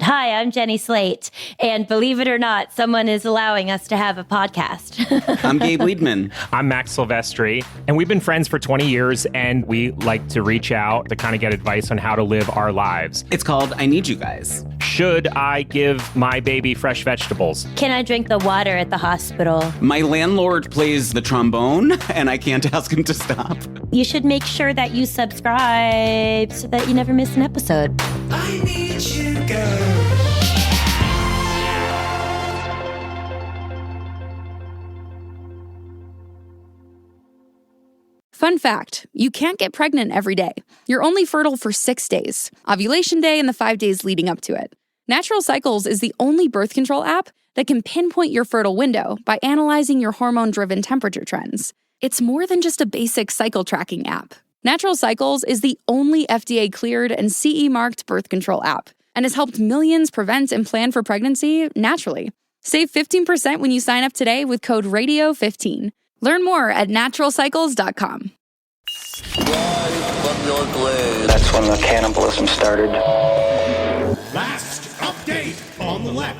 Hi, I'm Jenny Slate, and believe it or not, someone is allowing us to have a podcast. I'm Gabe Weidman. I'm Max Silvestri, and we've been friends for 20 years, and we like to reach out to kind of get advice on how to live our lives. It's called I Need You Guys. Should I give my baby fresh vegetables? Can I drink the water at the hospital? My landlord plays the trombone, and I can't ask him to stop. You should make sure that you subscribe so that you never miss an episode. I need you guys. Fun fact, you can't get pregnant every day. You're only fertile for 6 days, ovulation day and the 5 days leading up to it. Natural Cycles is the only birth control app that can pinpoint your fertile window by analyzing your hormone-driven temperature trends. It's more than just a basic cycle tracking app. Natural Cycles is the only FDA-cleared and CE-marked birth control app and has helped millions prevent and plan for pregnancy naturally. Save 15% when you sign up today with code RADIO15. Learn more at naturalcycles.com. That's when the cannibalism started. Last update on the left.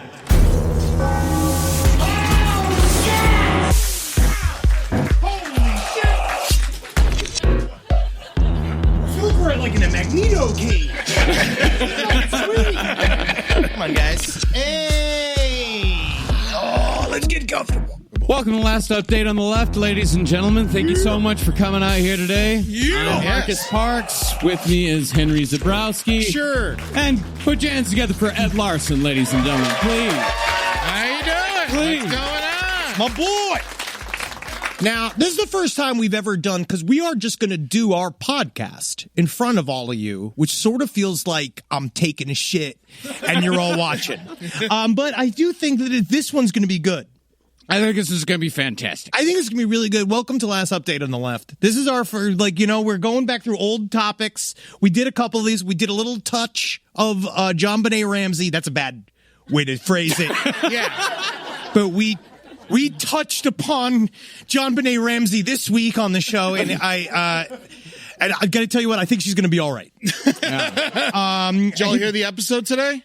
We're like in a MacLeod cage. Come on, guys. Hey! Oh, let's get comfortable. Welcome to the last update on the left, ladies and gentlemen. Thank you so much for coming out here today. I'm Marcus Parks. With me is Henry Zabrowski. Sure. And put your hands together for Ed Larson, ladies and gentlemen, please. How you doing? Please. What's going on? My boy. Now, this is the first time we've ever done, because we are just going to do our podcast in front of all of you, which sort of feels like I'm taking a shit and you're all watching. But I do think that this one's going to be good. I think this is going to be fantastic. I think it's going to be really good. Welcome to Last Update on the Left. This is our first, we're going back through old topics. We did a couple of these. We did a little touch of John Benet Ramsey. That's a bad way to phrase it. Yeah. But we touched upon John Benet Ramsey this week on the show, and I got to tell you what, I think she's going to be all right. Did y'all hear the episode today?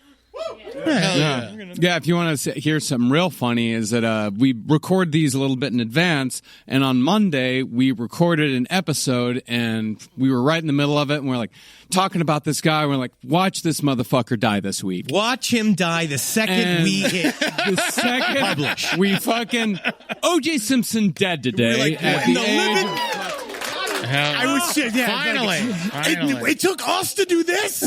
Yeah, if you want to hear something real funny is that we record these a little bit in advance, and on Monday we recorded an episode, and we were right in the middle of it, and we're like talking about this guy. We're like, watch this motherfucker die this week. Watch him die the second we hit. The second publish. We fucking O.J. Simpson dead today at the age of... I was finally. It took us to do this.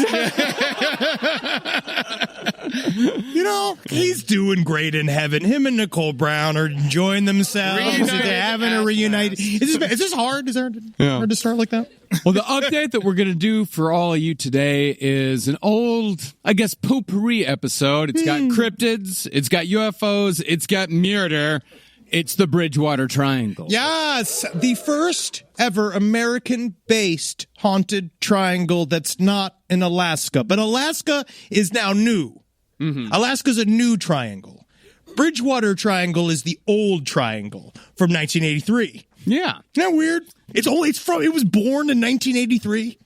He's doing great in heaven. Him and Nicole Brown are enjoying themselves. They're having a reunite. Is this hard? Is it hard to start like that? Well, the update that we're going to do for all of you today is an old, I guess, potpourri episode. It's got cryptids, it's got UFOs, it's got murder. It's the Bridgewater Triangle. Yes, the first ever American-based haunted triangle that's not in Alaska. But Alaska is now new. Mm-hmm. Alaska's a new triangle. Bridgewater Triangle is the old triangle from 1983. Yeah. Isn't that weird? It was born in 1983.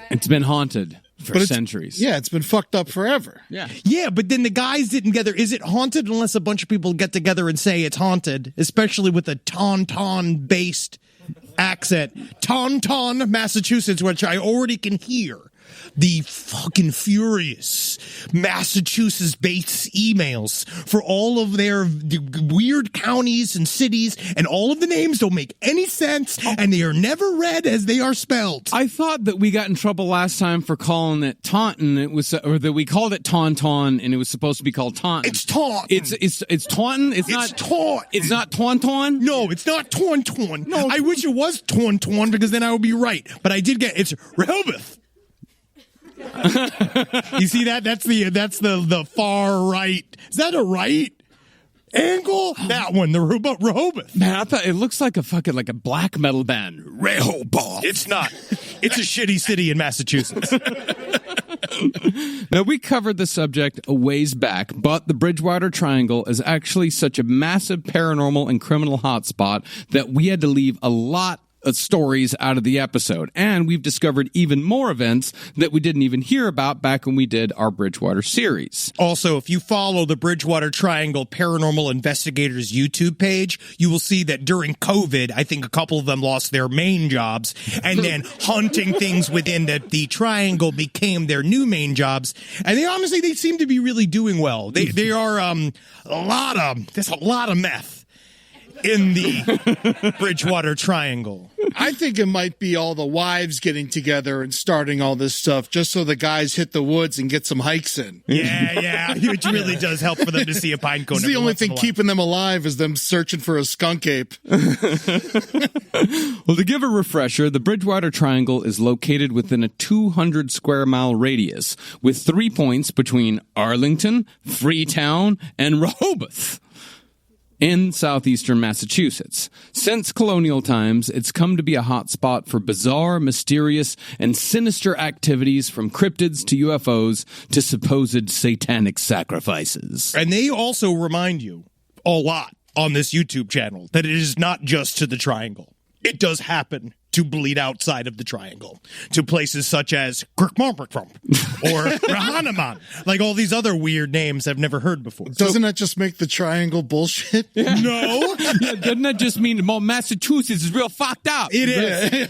It's been haunted for centuries. Yeah, it's been fucked up forever. Yeah, but then the guys didn't gather. Is it haunted unless a bunch of people get together and say it's haunted, especially with a Tauntaun-based accent. Tauntaun, Massachusetts, which I already can hear. The fucking furious Massachusetts-based emails for all of their weird counties and cities, and all of the names don't make any sense, and they are never read as they are spelled. I thought that we got in trouble last time for calling it Taunton. It was, or that we called it Tauntaun, and it was supposed to be called Taunton. It's Taunton. It's Taunton. It's not Taunton. It's not Tauntaun. No, it's not Tauntaun. No, I wish it was Tauntaun because then I would be right. But I did get it's Rehoboth. You see that? That's the far right. Is that a right angle? That one, the Rehoboth. Man, I thought it looks like a black metal band. Rehoboth. It's not. It's a shitty city in Massachusetts. Now, we covered the subject a ways back, but the Bridgewater Triangle is actually such a massive paranormal and criminal hotspot that we had to leave a lot stories out of the episode. And we've discovered even more events that we didn't even hear about back when we did our Bridgewater series. Also, if you follow the Bridgewater Triangle Paranormal Investigators YouTube page, you will see that during COVID, I think a couple of them lost their main jobs, and then hunting things within the triangle became their new main jobs. And they seem to be really doing well. They are there's a lot of meth in the Bridgewater Triangle. I think it might be all the wives getting together and starting all this stuff just so the guys hit the woods and get some hikes in. Yeah. It really does help for them to see a pine cone. It's the only thing keeping them alive is them searching for a skunk ape. Well, to give a refresher, the Bridgewater Triangle is located within a 200 square mile radius with 3 points between Arlington, Freetown, and Rehoboth in southeastern Massachusetts. Since colonial times, it's come to be a hot spot for bizarre, mysterious, and sinister activities from cryptids to UFOs to supposed satanic sacrifices. And they also remind you a lot on this YouTube channel that it is not just to the triangle. It does happen to bleed outside of the triangle to places such as Kirkmarmrickrump or Rahanaman, like all these other weird names I've never heard before. Doesn't that just make the triangle bullshit? Yeah. No. Doesn't that just mean Massachusetts is real fucked up? It is.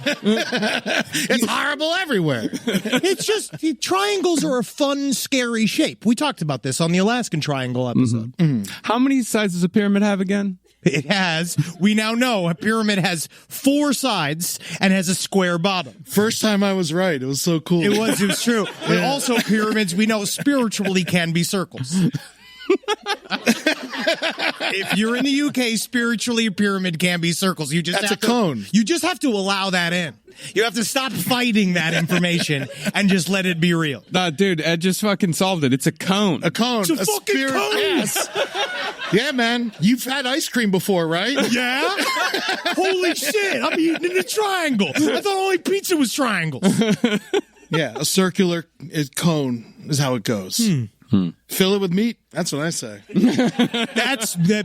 It's horrible everywhere. It's just, triangles are a fun, scary shape. We talked about this on the Alaskan Triangle episode. Mm-hmm. How many sides does a pyramid have again? It has. We now know a pyramid has 4 sides and has a square bottom. First time I was right. It was so cool. It was true. But also pyramids, we know spiritually can be circles. If you're in the UK, spiritually a pyramid can be circles. That's a cone. You just have to allow that in. You have to stop fighting that information and just let it be real. Dude, Ed just fucking solved it. It's a cone. A cone. It's a fucking cone. Yes. Yeah, man. You've had ice cream before, right? Yeah? Holy shit. I'm eating in a triangle. I thought only pizza was triangles. Yeah, a circular cone is how it goes. Fill it with meat. That's what I say.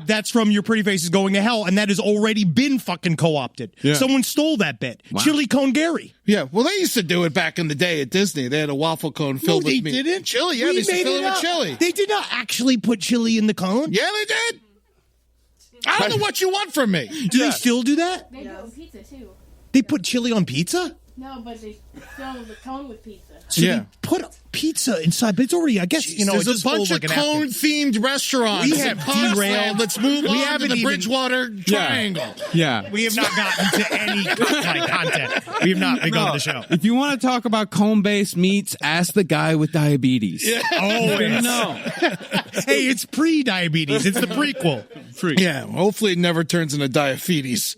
That's from Your Pretty Face is Going to Hell, and that has already been fucking co-opted. Yeah. Someone stole that bit. Wow. Chili Cone Gary. Yeah, well, they used to do it back in the day at Disney. They had a waffle cone filled with meat. No, they didn't. Chili, yeah, they used to fill it with chili. They did not actually put chili in the cone. Yeah, they did. I don't know what you want from me. Do they still do that? They do it on pizza, too. They put chili on pizza? No, but they fill the cone with pizza. So they put pizza inside, but it's already, I guess, there's a bunch of cone-themed restaurants. We have derailed. Let's move on to the Bridgewater Triangle. Yeah. We have not gotten to any content. We have not begun the show. If you want to talk about cone-based meats, ask the guy with diabetes. Yeah. Always. No. Hey, it's pre-diabetes. It's the prequel. Yeah, hopefully it never turns into diabetes.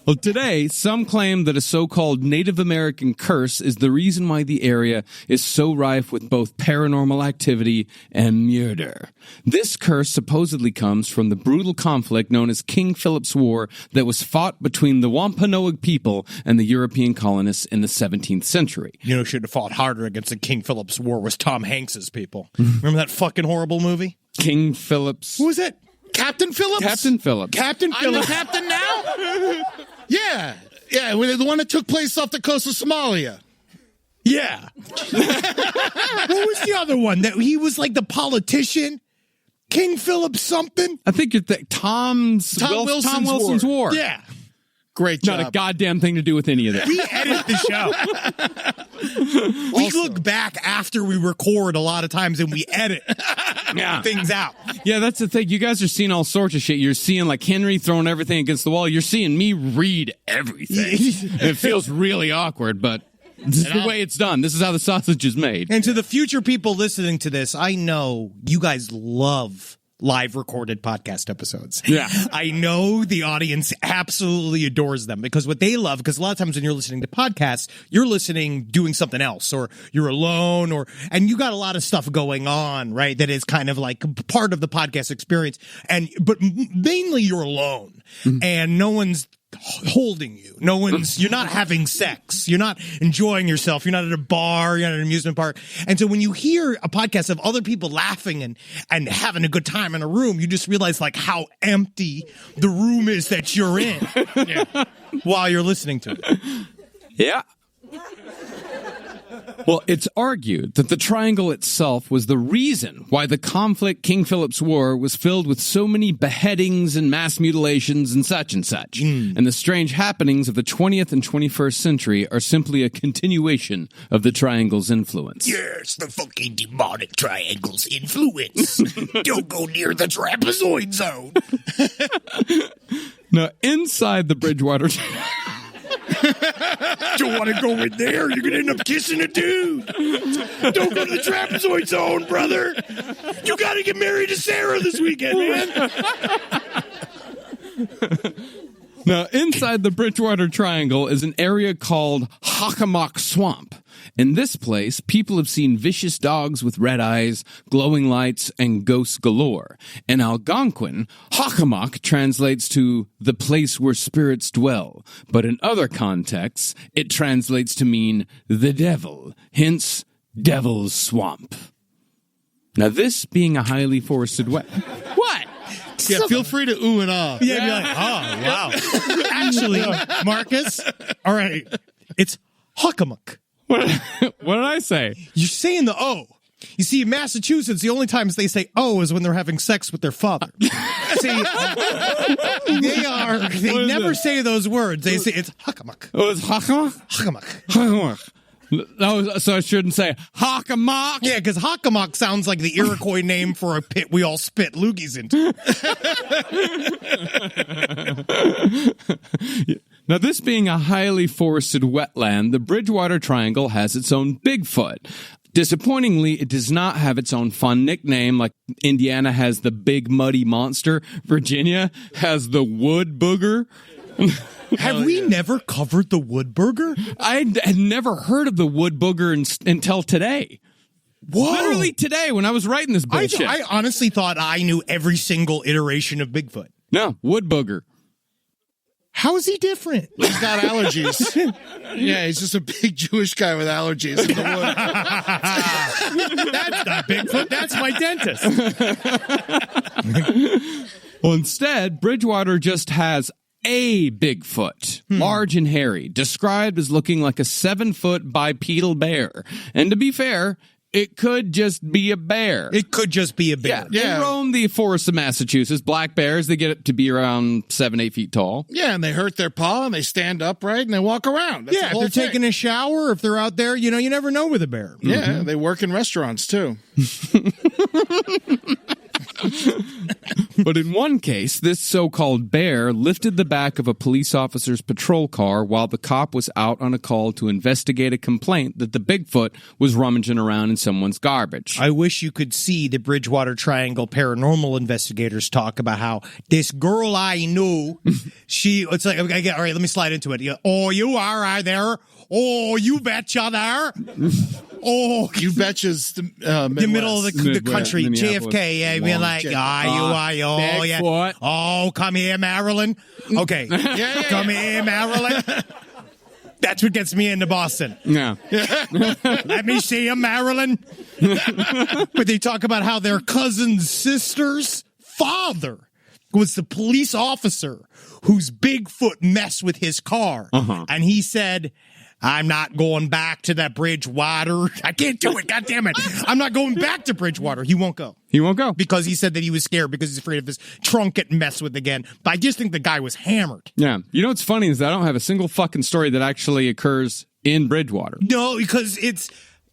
Well, today, some claim that a so-called Native American curse is the reason why the area is so rife with both paranormal activity and murder. This curse supposedly comes from the brutal conflict known as King Philip's War that was fought between the Wampanoag people and the European colonists in the 17th century. You know who should have fought harder against the King Philip's War was Tom Hanks's people. Remember that fucking horrible movie? King Philip's... Who was that? Captain Phillips? Captain Phillips. Captain Phillips. I'm the captain now? Yeah, the one that took place off the coast of Somalia. Yeah. What was the other one? That he was like the politician? King Philip something? I think you're Tom Wilson's War. Yeah. Great job. Not a goddamn thing to do with any of that. We edit the show. We look back after we record a lot of times and we edit things out. Yeah, that's the thing. You guys are seeing all sorts of shit. You're seeing like Henry throwing everything against the wall. You're seeing me read everything. It feels really awkward, but this is the way it's done. This is how the sausage is made. And to the future people listening to this, I know you guys love live recorded podcast episodes. Yeah. I know the audience absolutely adores them because what they love, because a lot of times when you're listening to podcasts, you're listening doing something else or you're alone and you got a lot of stuff going on, right? That is kind of like part of the podcast experience. But mainly you're alone and no one's holding you. You're not having sex. You're not enjoying yourself. You're not at a bar. You're not at an amusement park. And so when you hear a podcast of other people laughing and having a good time in a room, you just realize like how empty the room is that you're in while you're listening to it. Yeah. Well, it's argued that the triangle itself was the reason why the conflict King Philip's War was filled with so many beheadings and mass mutilations and such. And the strange happenings of the 20th and 21st century are simply a continuation of the triangle's influence. Yes, the fucking demonic triangle's influence. Don't go near the trapezoid zone. Now, inside the Bridgewater... Don't want to go in there. You're going to end up kissing a dude. Don't go to the trapezoid zone, brother. You got to get married to Sarah this weekend, man. Now, inside the Bridgewater Triangle is an area called Hockomock Swamp. In this place, people have seen vicious dogs with red eyes, glowing lights, and ghosts galore. In Algonquin, Hockomock translates to the place where spirits dwell, but in other contexts, it translates to mean the devil, hence Devil's Swamp. Now, this being a highly forested What? Yeah, feel free to ooh and ah. Yeah, be like, oh, wow. Actually, Marcus, all right, it's Hockomock. What did I say? You're saying the O. You see, in Massachusetts, the only times they say O is when they're having sex with their father. See, they never say those words. They say it's Hockomock. Oh, it's Hockomock? Hockomock. So I shouldn't say Hockomock? Yeah, because Hockomock sounds like the Iroquois name for a pit we all spit loogies into. Now, this being a highly forested wetland, the Bridgewater Triangle has its own Bigfoot. Disappointingly, it does not have its own fun nickname, like Indiana has the Big Muddy Monster, Virginia has the Wood Booger. Have we never covered the Wood Burger? I had never heard of the Wood Booger until today. Whoa. Literally today when I was writing this bullshit. I honestly thought I knew every single iteration of Bigfoot. No, Wood Booger. How is he different? He's got allergies. Yeah, he's just a big Jewish guy with allergies in the wood. That's not Bigfoot. That's my dentist. Well, instead, Bridgewater just has a Bigfoot, large and hairy, described as looking like a 7-foot bipedal bear. And to be fair, it could just be a bear. It could just be a bear. Yeah. They roam the forests of Massachusetts. Black bears, they get up to be around 7-8 feet tall. Yeah, and they hurt their paw, and they stand upright, and they walk around. That's if they're taking a shower, if they're out there, you never know with a bear. Yeah, they work in restaurants, too. But in one case, this so-called bear lifted the back of a police officer's patrol car while the cop was out on a call to investigate a complaint that the Bigfoot was rummaging around in someone's garbage. I wish you could see the Bridgewater Triangle paranormal investigators talk about how this girl I knew, it's like, okay, all right, let me slide into it. Oh, you are there? Oh, you betcha there? Oh, you betcha's the middle of the country, JFK. Yeah, being like, you are, yeah. Oh, come here, Maryland. Okay, come here, Maryland. That's what gets me into Boston. Yeah. Let me see you, Maryland. But they talk about how their cousin's sister's father was the police officer whose Bigfoot messed with his car. And he said, I'm not going back to that Bridgewater. I can't do it. God damn it. I'm not going back to Bridgewater. He won't go. He won't go. Because he said that he was scared because he's afraid of his trunk getting messed with again. But I just think the guy was hammered. Yeah. You know what's funny is that I don't have a single fucking story that actually occurs in Bridgewater. No, because it's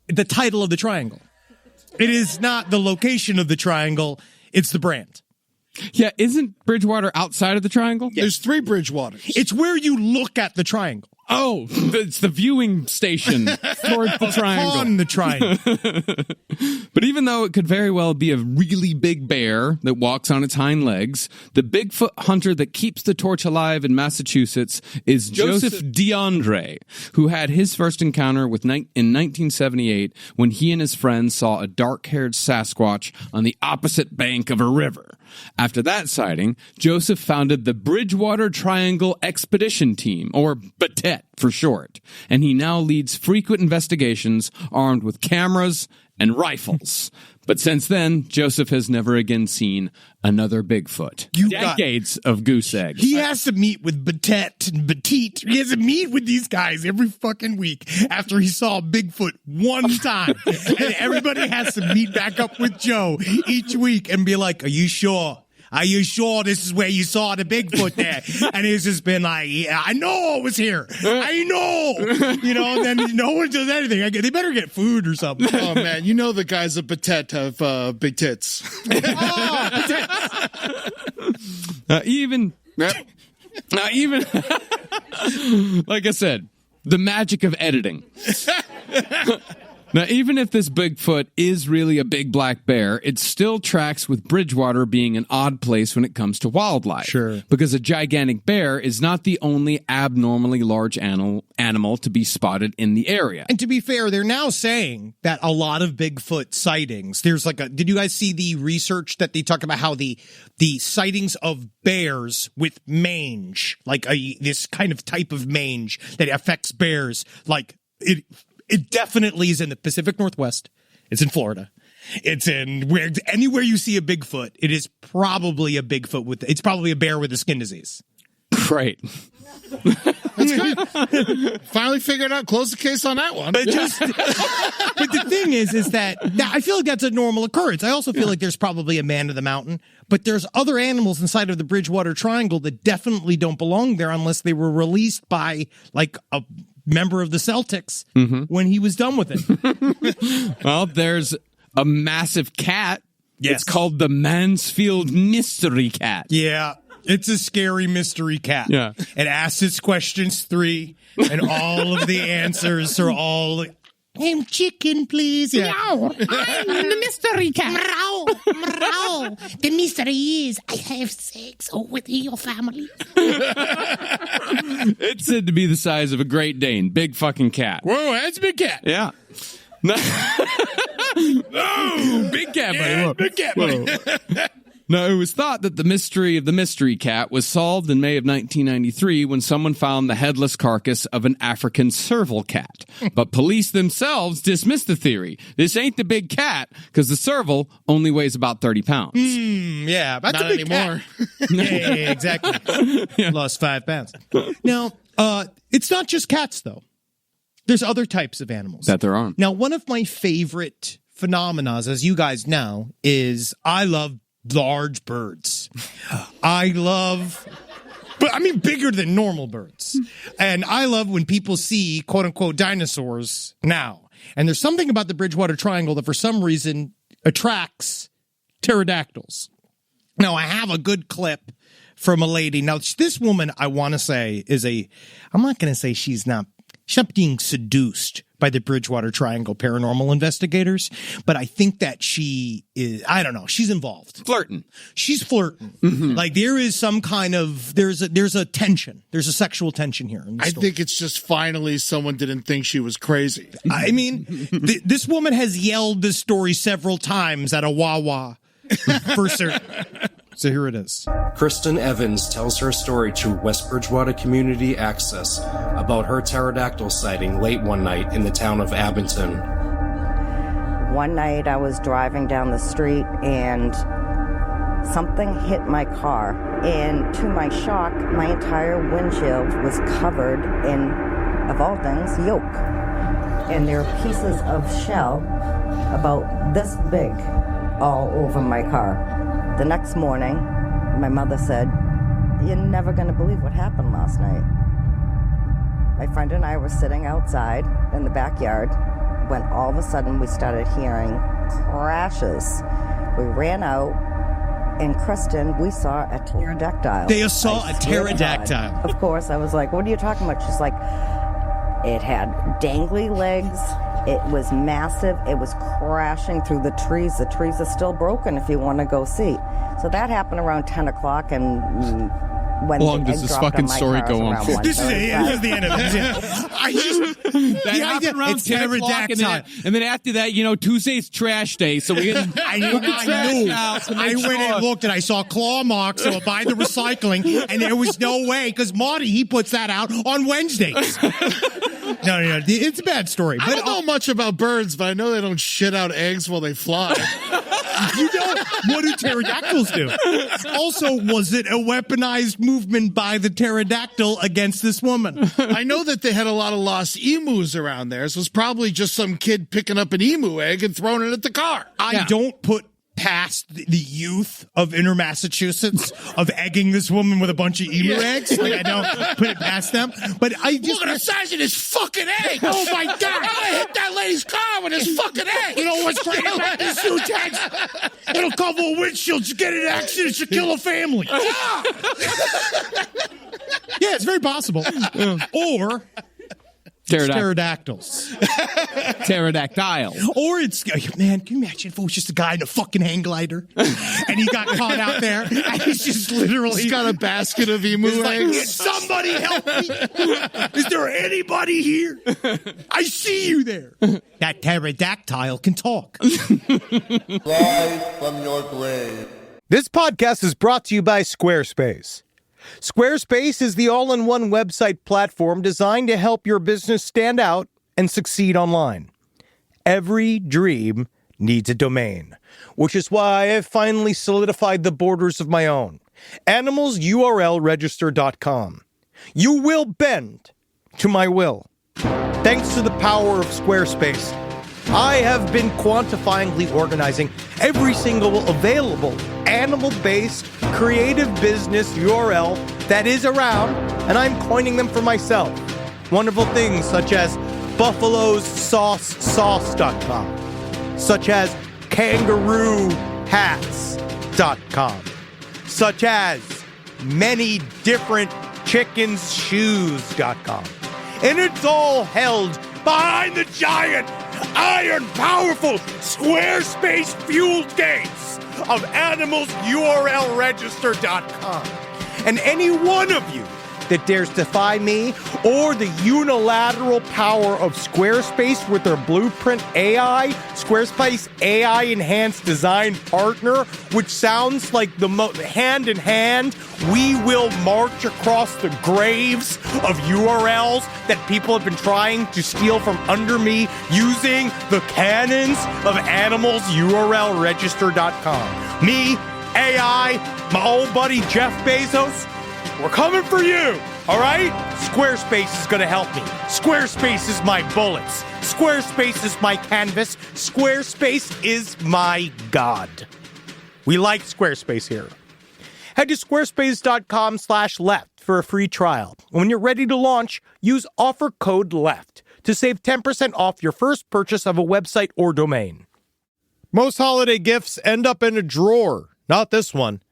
the title of the triangle. It is not the location of the triangle. It's the brand. Yeah, isn't Bridgewater outside of the triangle? There's 3 Bridgewaters. It's where you look at the triangle. Oh, it's the viewing station towards the triangle. On the triangle. But even though it could very well be a really big bear that walks on its hind legs, the Bigfoot hunter that keeps the torch alive in Massachusetts is Joseph DeAndre, who had his first encounter in 1978 when he and his friends saw a dark-haired Sasquatch on the opposite bank of a river. After that sighting, Joseph founded the Bridgewater Triangle Expedition Team, or BATET for short, and he now leads frequent investigations armed with cameras and rifles. But since then, Joseph has never again seen another Bigfoot. Decades of goose eggs. He has to meet with Batet and Batiste. He has to meet with these guys every fucking week after he saw Bigfoot one time. And everybody has to meet back up with Joe each week and be like, are you sure? Are you sure this is where you saw the Bigfoot there? And he's just been like, yeah, I know it was here. I know. You know, and then no one does anything. They better get food or something. Oh, man. You know the guys at Batet have big tits. Even, like I said, the magic of editing. Now, even if this Bigfoot is really a big black bear, it still tracks with Bridgewater being an odd place when it comes to wildlife. Sure. Because a gigantic bear is not the only abnormally large animal to be spotted in the area. And to be fair, they're now saying that a lot of Bigfoot sightings, there's like did you guys see the research that they talk about how the sightings of bears with mange, like this kind of type of mange that affects bears, like it definitely is in the Pacific Northwest. It's in Florida. It's in anywhere you see a Bigfoot, it is probably a Bigfoot it's probably a bear with a skin disease. Great. That's good. Finally figured out, close the case on that one. But the thing is that I feel like that's a normal occurrence. I also feel like there's probably a man of the mountain, but there's other animals inside of the Bridgewater Triangle that definitely don't belong there unless they were released by like a member of the Celtics when he was done with it. Well, there's a massive cat. Yes. It's called the Mansfield Mystery Cat. Yeah. It's a scary mystery cat. Yeah. It asks its questions 3, and all of the answers are all like, I'm chicken, please. Yeah. Meow. I'm the mystery cat. Meow. Meow. The mystery is I have sex with your family. It's said to be the size of a Great Dane. Big fucking cat. Whoa, that's a big cat. Yeah. Oh, big cat, buddy. Yeah, big cat, buddy. Now, it was thought that the mystery of the mystery cat was solved in May of 1993 when someone found the headless carcass of an African serval cat. But police themselves dismissed the theory. This ain't the big cat, because the serval only weighs about 30 pounds. Yeah, that's Not a big anymore. cat. Yeah, exactly. Lost 5 pounds. Now, it's not just cats, though. There's other types of animals. That there are. Now, one of my favorite phenomena, as you guys know, is I love large birds. I love, but I mean bigger than normal birds. And I love when people see quote unquote dinosaurs now. And there's something about the Bridgewater Triangle that for some reason attracts pterodactyls. Now I have a good clip from a lady. Now this woman, I want to say I'm not going to say she's not being seduced by the Bridgewater Triangle paranormal investigators, but I think that she is, I don't know, she's involved. Flirting. She's flirting. Mm-hmm. Like there is some kind of, there's a tension. There's a sexual tension here. I think it's just finally someone didn't think she was crazy. I mean, this woman has yelled this story several times at a Wawa for certain. So here it is. Kristen Evans tells her story to West Bridgewater Community Access about her pterodactyl sighting late one night in the town of Abington. One night I was driving down the street and something hit my car. And to my shock, my entire windshield was covered in, of all things, yolk. And there are pieces of shell about this big all over my car. The next morning, my mother said, "You're never going to believe what happened last night." My friend and I were sitting outside in the backyard when all of a sudden we started hearing crashes. We ran out. in Creston, we saw a pterodactyl. They saw I a swear to pterodactyl. God. Of course, I was like, what are you talking about? She's like, it had dangly legs. It was massive. It was crashing through the trees. The trees are still broken if you want to go see. So that happened around 10 o'clock, and when How long does this fucking story go on for? This is the end of it. That happened around 10 o'clock, and then after that, Tuesday's trash day, so we can I went and looked, and I saw claw marks by the recycling, and there was no way, because Marty, he puts that out on Wednesdays. No, it's a bad story. I don't know much about birds, but I know they don't shit out eggs while they fly. You know, what do pterodactyls do? Also, was it a weaponized movement by the pterodactyl against this woman? I know that they had a lot of lost emus around there, so it's probably just some kid picking up an emu egg and throwing it at the car. I don't put past the youth of inner Massachusetts of egging this woman with a bunch of emu eggs. Like, I don't put it past them. But I just... Look at the size of this fucking egg! Oh, my God! I hit that lady's car with this fucking egg! You know what's great about this huge egg? It'll cover a windshield. You get in an accident, you kill a family. Yeah, it's very possible. Or... pterodactyls. Pterodactyl. Or it's, man, can you imagine if it was just a guy in a fucking hang glider and he got caught out there and he's just literally... He's got a basket of emu eggs. Like, somebody help me. Is there anybody here? I see you there. That pterodactyl can talk. Live from your grave. This podcast is brought to you by Squarespace. Squarespace is the all-in-one website platform designed to help your business stand out and succeed online. Every dream needs a domain, which is why I've finally solidified the borders of my own. AnimalsURLregister.com. You will bend to my will. Thanks to the power of Squarespace, I have been quantifyingly organizing every single available animal-based creative business URL that is around, and I'm coining them for myself. Wonderful things such as buffalossauce.com, such as kangaroohats.com, such as many different chickenshoes.com. And it's all held behind the giant, iron, powerful, Squarespace-fueled gates of AnimalsURLregister.com. And any one of you that dares defy me or the unilateral power of Squarespace with their Blueprint AI, Squarespace AI Enhanced Design Partner, which sounds like the hand in hand, we will march across the graves of URLs that people have been trying to steal from under me using the cannons of AnimalsURLregister.com. Me, AI, my old buddy Jeff Bezos, we're coming for you, all right? Squarespace is going to help me. Squarespace is my bullets. Squarespace is my canvas. Squarespace is my God. We like Squarespace here. Head to squarespace.com/left for a free trial. When you're ready to launch, use offer code LEFT to save 10% off your first purchase of a website or domain. Most holiday gifts end up in a drawer. Not this one.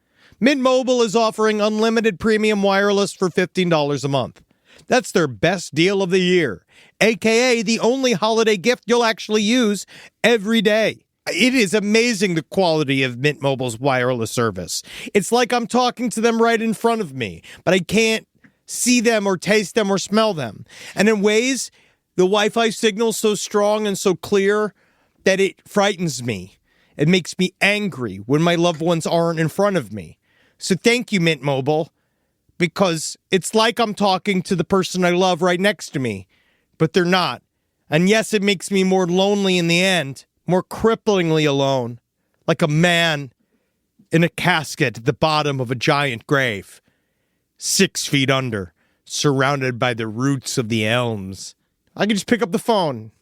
Mint Mobile is offering unlimited premium wireless for $15 a month. That's their best deal of the year, aka the only holiday gift you'll actually use every day. It is amazing the quality of Mint Mobile's wireless service. It's like I'm talking to them right in front of me, but I can't see them or taste them or smell them. And in ways, the Wi-Fi signal's so strong and so clear that it frightens me. It makes me angry when my loved ones aren't in front of me. So thank you, Mint Mobile, because it's like I'm talking to the person I love right next to me, but they're not. And yes, it makes me more lonely in the end, more cripplingly alone, like a man in a casket at the bottom of a giant grave, 6 feet under, surrounded by the roots of the elms. I can just pick up the phone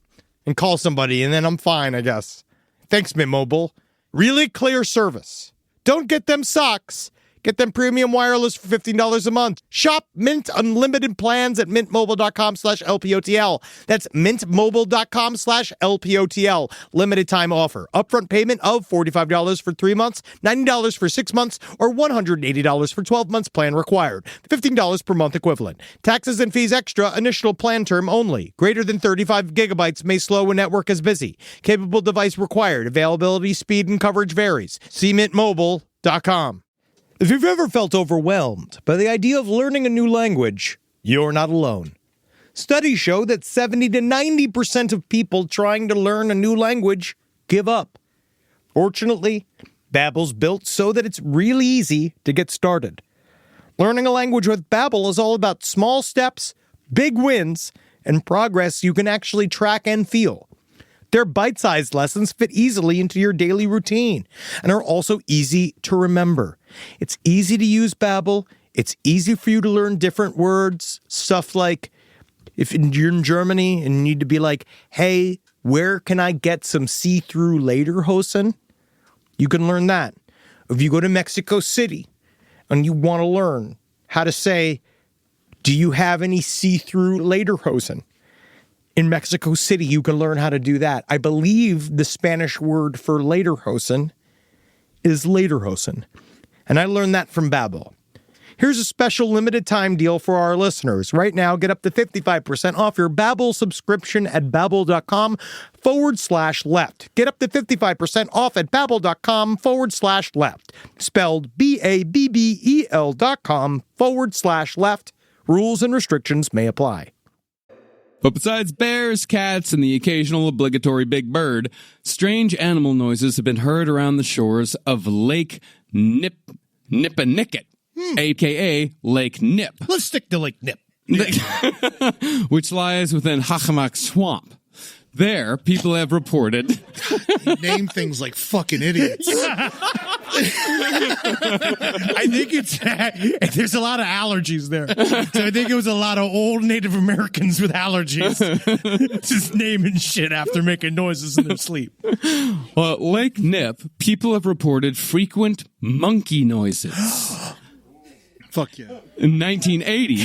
and call somebody, and then I'm fine, I guess. Thanks, Mint Mobile. Really clear service. Don't get them socks. Get them premium wireless for $15 a month. Shop Mint Unlimited plans at mintmobile.com/LPOTL. That's mintmobile.com/LPOTL. Limited time offer. Upfront payment of $45 for 3 months, $90 for 6 months, or $180 for 12 months plan required. $15 per month equivalent. Taxes and fees extra. Initial plan term only. Greater than 35 gigabytes may slow when network is busy. Capable device required. Availability, speed, and coverage varies. See mintmobile.com. If you've ever felt overwhelmed by the idea of learning a new language, you're not alone. Studies show that 70 to 90% of people trying to learn a new language give up. Fortunately, Babbel's built so that it's really easy to get started. Learning a language with Babbel is all about small steps, big wins, and progress you can actually track and feel. Their bite-sized lessons fit easily into your daily routine and are also easy to remember. It's easy to use Babbel. It's easy for you to learn different words. Stuff like, if you're in Germany and you need to be like, hey, where can I get some see-through lederhosen? You can learn that. If you go to Mexico City and you want to learn how to say, do you have any see-through lederhosen? In Mexico City, you can learn how to do that. I believe the Spanish word for lederhosen is lederhosen. And I learned that from Babbel. Here's a special limited time deal for our listeners. Right now, get up to 55% off your Babbel subscription at babbel.com/left. Get up to 55% off at babbel.com/left. Spelled BABBEL.com/left. Rules and restrictions may apply. But besides bears, cats, and the occasional obligatory big bird, strange animal noises have been heard around the shores of Lake Nipanicket, a.k.a. Lake Nip. Let's stick to Lake Nip. Which lies within Hackamak Swamp. There, people have reported... Name things like fucking idiots. I think there's a lot of allergies there. So I think it was a lot of old Native Americans with allergies just naming shit after making noises in their sleep. Well, at Lake Nip, people have reported frequent monkey noises. Fuck yeah. In 1980,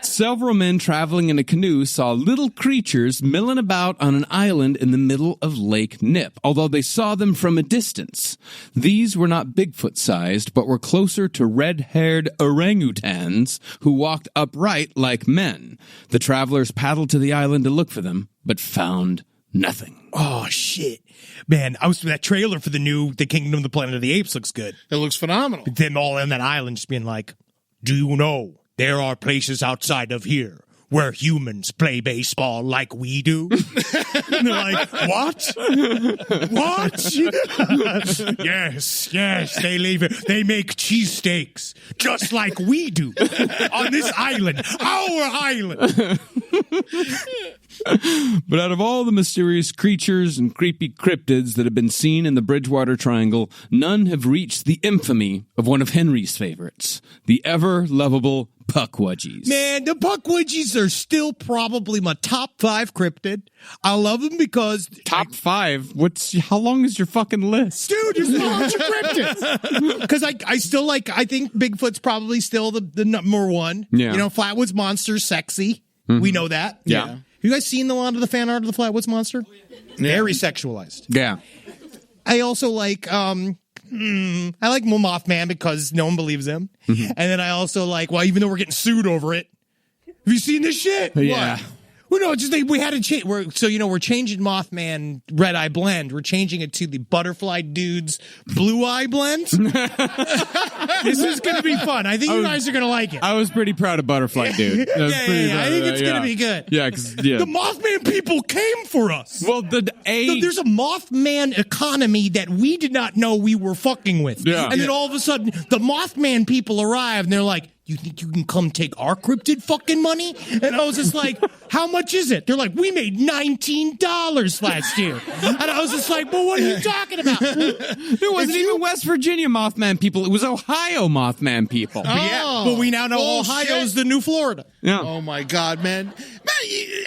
several men traveling in a canoe saw little creatures milling about on an island in the middle of Lake Nip, although they saw them from a distance. These were not Bigfoot-sized, but were closer to red-haired orangutans who walked upright like men. The travelers paddled to the island to look for them, but found nothing. Oh, shit. Man, that trailer for the Kingdom of the Planet of the Apes looks good. It looks phenomenal. Them all on that island just being like, do you know there are places outside of here where humans play baseball like we do? And they're like, what? What? Yes, they leave it. They make cheesesteaks just like we do on this island, our island. But out of all the mysterious creatures and creepy cryptids that have been seen in the Bridgewater Triangle, none have reached the infamy of one of Henry's favorites, the ever-lovable Pukwudgies. Man, the Pukwudgies are still probably my top 5 cryptid. I love them because... Top 5? How long is your fucking list? Dude, there's a bunch of cryptids. Because I still I think Bigfoot's probably still the number one. Yeah. You know, Flatwoods Monster's sexy. Mm-hmm. We know that. Yeah. You guys seen a lot of the fan art of the Flatwoods Monster? Very sexualized. Yeah. I also like Mothman because no one believes him. Mm-hmm. And then I also even though we're getting sued over it, have you seen this shit? Yeah. What? Well, no, we had to change. We're changing Mothman Red Eye Blend. We're changing it to the Butterfly Dudes Blue Eye Blend. This is going to be fun. I think you guys are going to like it. I was pretty proud of Butterfly Dude. I think it's going to be good. Yeah, the Mothman people came for us. Well, there's a Mothman economy that we did not know we were fucking with. Yeah. And then all of a sudden, the Mothman people arrive and they're like, you think you can come take our cryptid fucking money? And I was just like, how much is it? They're like, we made $19 last year. And I was just like, well, what are you talking about? It wasn't even West Virginia Mothman people. It was Ohio Mothman people. But we now know Ohio's the new Florida. Yeah. Oh, my God, man.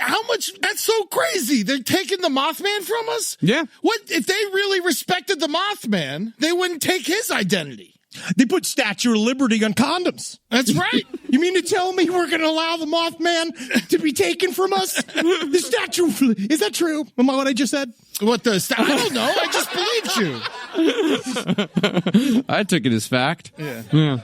How much? That's so crazy. They're taking the Mothman from us? Yeah. What? If they really respected the Mothman, they wouldn't take his identity. They put Statue of Liberty on condoms. That's right. You mean to tell me we're going to allow the Mothman to be taken from us? The statue, is that true? Am I what I just said? What I don't know. I just believed you. I took it as fact. Yeah.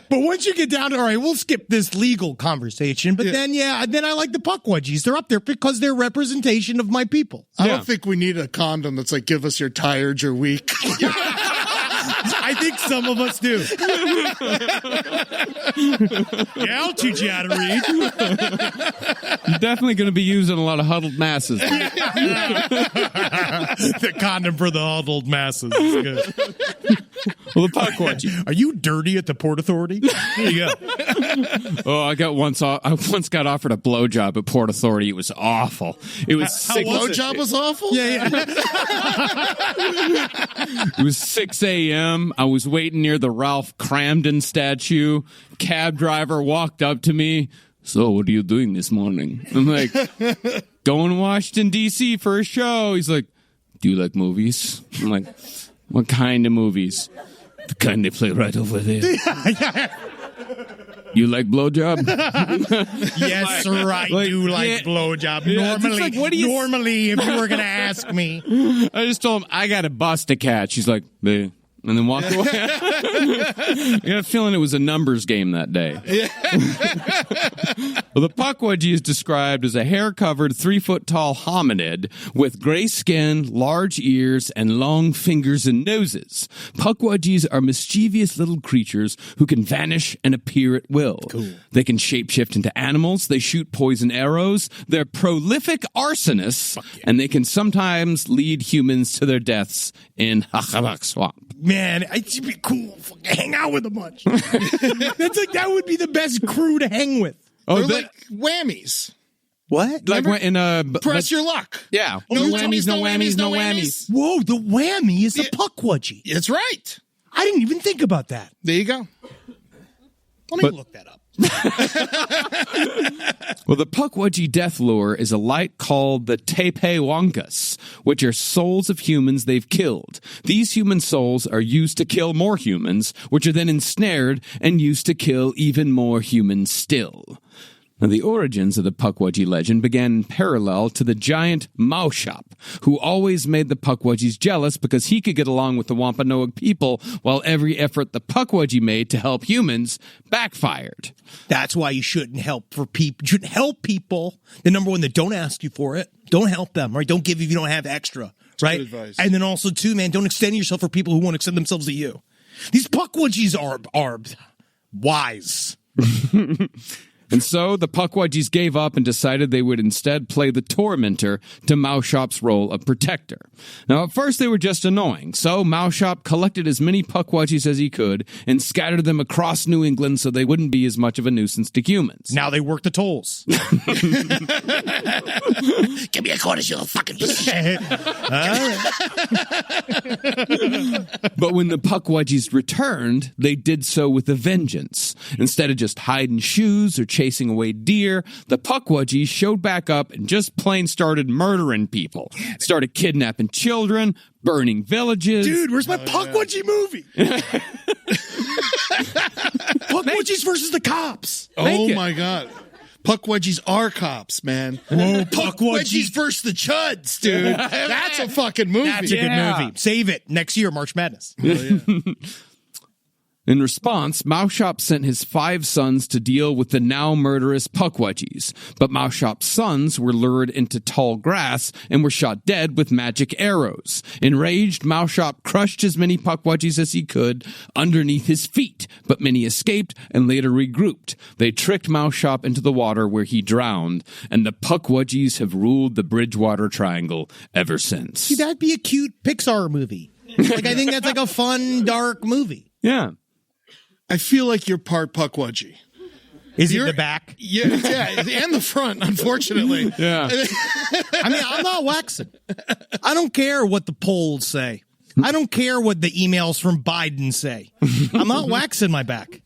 But once you get down to, all right, we'll skip this legal conversation. But then I like the Pukwudgies. They're up there because they're representation of my people. I don't think we need a condom that's like, give us your tired, you're weak. I think some of us do. Yeah, I'll teach you how to read. You're definitely going to be using a lot of huddled masses. The condom for the huddled masses is good. Well, the Pukwudgie. Are you dirty at the Port Authority? There you go. Oh, I once got offered a blowjob at Port Authority. It was awful. It was blowjob was awful? Yeah. It was 6 a.m. I was waiting near the Ralph Cramden statue. Cab driver walked up to me. So, what are you doing this morning? I'm like, going to Washington, D.C. for a show. He's like, do you like movies? I'm like, what kind of movies? The kind they play right over there. You like blowjob? Yes, sir, I do like blowjob. Normally, if you were going to ask me. I just told him, I got to bust a cat. She's like, "Bleh," and then walked away. I got a feeling it was a numbers game that day. Well, the Pukwudgie is described as a hair-covered, 3-foot-tall hominid with gray skin, large ears, and long fingers and noses. Pukwudgies are mischievous little creatures who can vanish and appear at will. Cool. They can shapeshift into animals. They shoot poison arrows. They're prolific arsonists, and they can sometimes lead humans to their deaths in Hachabak Swamp. Man, it should be cool. Hang out with a bunch. That would be the best crew to hang with. They're like whammies. What? Like in press your luck. Yeah. No whammies, no whammies, no whammies. Whoa, the whammy is a Pukwudgie. That's right. I didn't even think about that. There you go. Let me look that up. Well, the Pukwudgie death lure is a light called the Tepewankas, which are souls of humans they've killed. These human souls are used to kill more humans, which are then ensnared and used to kill even more humans still. Now, the origins of the Pukwudgie legend began in parallel to the giant Maushop, who always made the Pukwudgies jealous because he could get along with the Wampanoag people while every effort the Pukwudgie made to help humans backfired. That's why you shouldn't help people. You shouldn't help people. The number one, that don't ask you for it. Don't help them, right? Don't give if you don't have extra, right? Good advice. And then also, too, man, don't extend yourself for people who won't extend themselves to you. These Pukwudgies are wise. And so the Pukwudgies gave up and decided they would instead play the tormentor to Maushop's role of protector. Now, at first they were just annoying, so Maushop collected as many Pukwudgies as he could and scattered them across New England so they wouldn't be as much of a nuisance to humans. Now they work the tolls. Give me a quarter, you fucking piece of shit. But when the Pukwudgies returned, they did so with a vengeance. Instead of just hiding shoes or chasing away deer, the Pukwudgies showed back up and just plain started murdering people. Started kidnapping children, burning villages. Dude, where's my Pukwudgie movie? Pukwudgies versus the cops. Oh, my God. Pukwudgies are cops, man. Whoa, Pukwudgies versus the Chuds, dude. That's a fucking movie. That's a good movie. Save it. Next year, March Madness. Oh, yeah. In response, Maushop sent his 5 sons to deal with the now murderous Pukwudgies, but Maushop's sons were lured into tall grass and were shot dead with magic arrows. Enraged, Maushop crushed as many Pukwudgies as he could underneath his feet, but many escaped and later regrouped. They tricked Maushop into the water where he drowned, and the Pukwudgies have ruled the Bridgewater Triangle ever since. See, that'd be a cute Pixar movie. Like, I think that's like a fun, dark movie. Yeah. I feel like you're part Pukwudgie. Is it the back? Yeah, and the front, unfortunately. Yeah. I mean, I'm not waxing. I don't care what the polls say. I don't care what the emails from Biden say. I'm not waxing my back.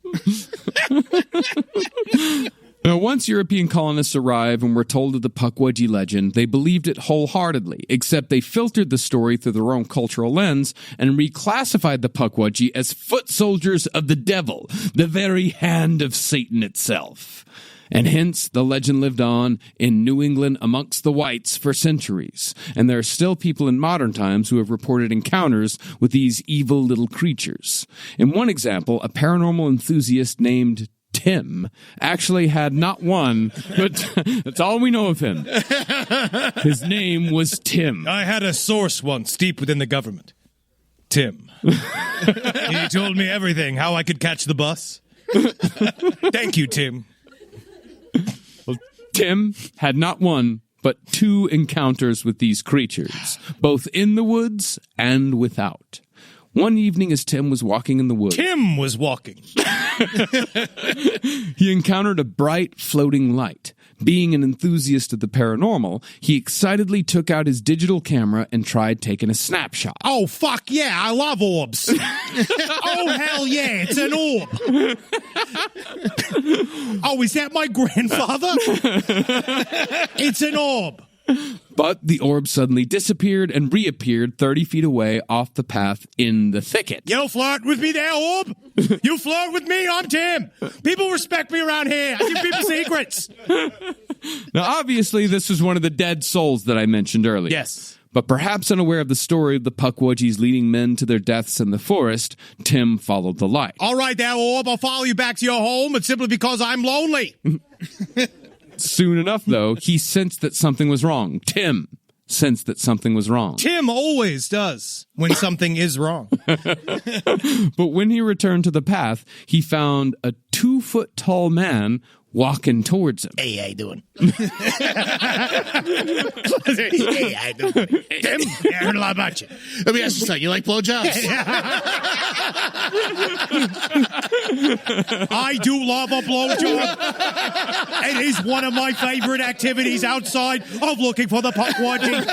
Now, once European colonists arrived and were told of the Pukwudgie legend, they believed it wholeheartedly, except they filtered the story through their own cultural lens and reclassified the Pukwudgie as foot soldiers of the devil, the very hand of Satan itself. And hence, the legend lived on in New England amongst the whites for centuries. And there are still people in modern times who have reported encounters with these evil little creatures. In one example, a paranormal enthusiast named Tim actually had not one, but that's all we know of him. His name was Tim. I had a source once deep within the government. Tim. He told me everything, how I could catch the bus. Thank you, Tim. Well, Tim had not one, but 2 encounters with these creatures, both in the woods and without. One evening as Tim was walking in the woods... Tim was walking! He encountered a bright, floating light. Being an enthusiast of the paranormal, he excitedly took out his digital camera and tried taking a snapshot. Oh, fuck yeah, I love orbs. Oh, hell yeah, it's an orb. Oh, is that my grandfather? It's an orb. But the orb suddenly disappeared and reappeared 30 feet away off the path in the thicket. You flirt with me there, orb? You flirt with me? I'm Tim. People respect me around here. I give people secrets. Now, obviously, this was one of the dead souls that I mentioned earlier. Yes. But perhaps unaware of the story of the Pukwudgies leading men to their deaths in the forest, Tim followed the light. All right, there, orb. I'll follow you back to your home. It's simply because I'm lonely. Soon enough, though, he sensed that something was wrong. Tim sensed that something was wrong. Tim always does when something is wrong. But when he returned to the path, he found a 2-foot-tall man walking towards him. Hey, how you doing? Hey, how you doing? Tim, I heard a lot about you. Let me ask you something. You like blowjobs? I do love a blowjob. It is one of my favorite activities outside of looking for the Pukwudgie.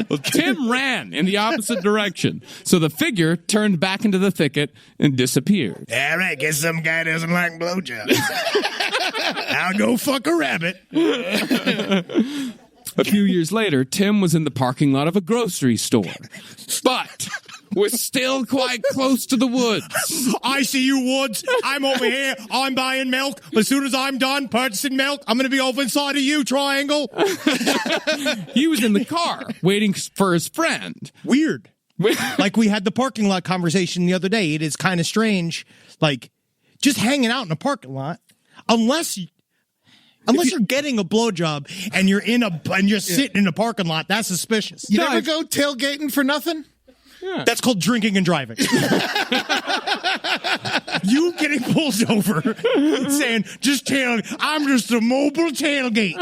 Well, Tim ran in the opposite direction, so the figure turned back into the thicket and disappeared. All right, guess some guy doesn't like blowjobs. I'll go fuck a rabbit. A few years later, Tim was in the parking lot of a grocery store, but was still quite close to the woods. I see you, Woods. I'm over here. I'm buying milk. As soon as I'm done purchasing milk, I'm going to be over inside of you, Triangle. He was in the car waiting for his friend. Weird. Like we had the parking lot conversation the other day. It is kind of strange. Like just hanging out in a parking lot, unless you're getting a blowjob and you're sitting in a parking lot, that's suspicious. You never go tailgating for nothing? Yeah. That's called drinking and driving. You getting pulled over saying, I'm just a mobile tailgate.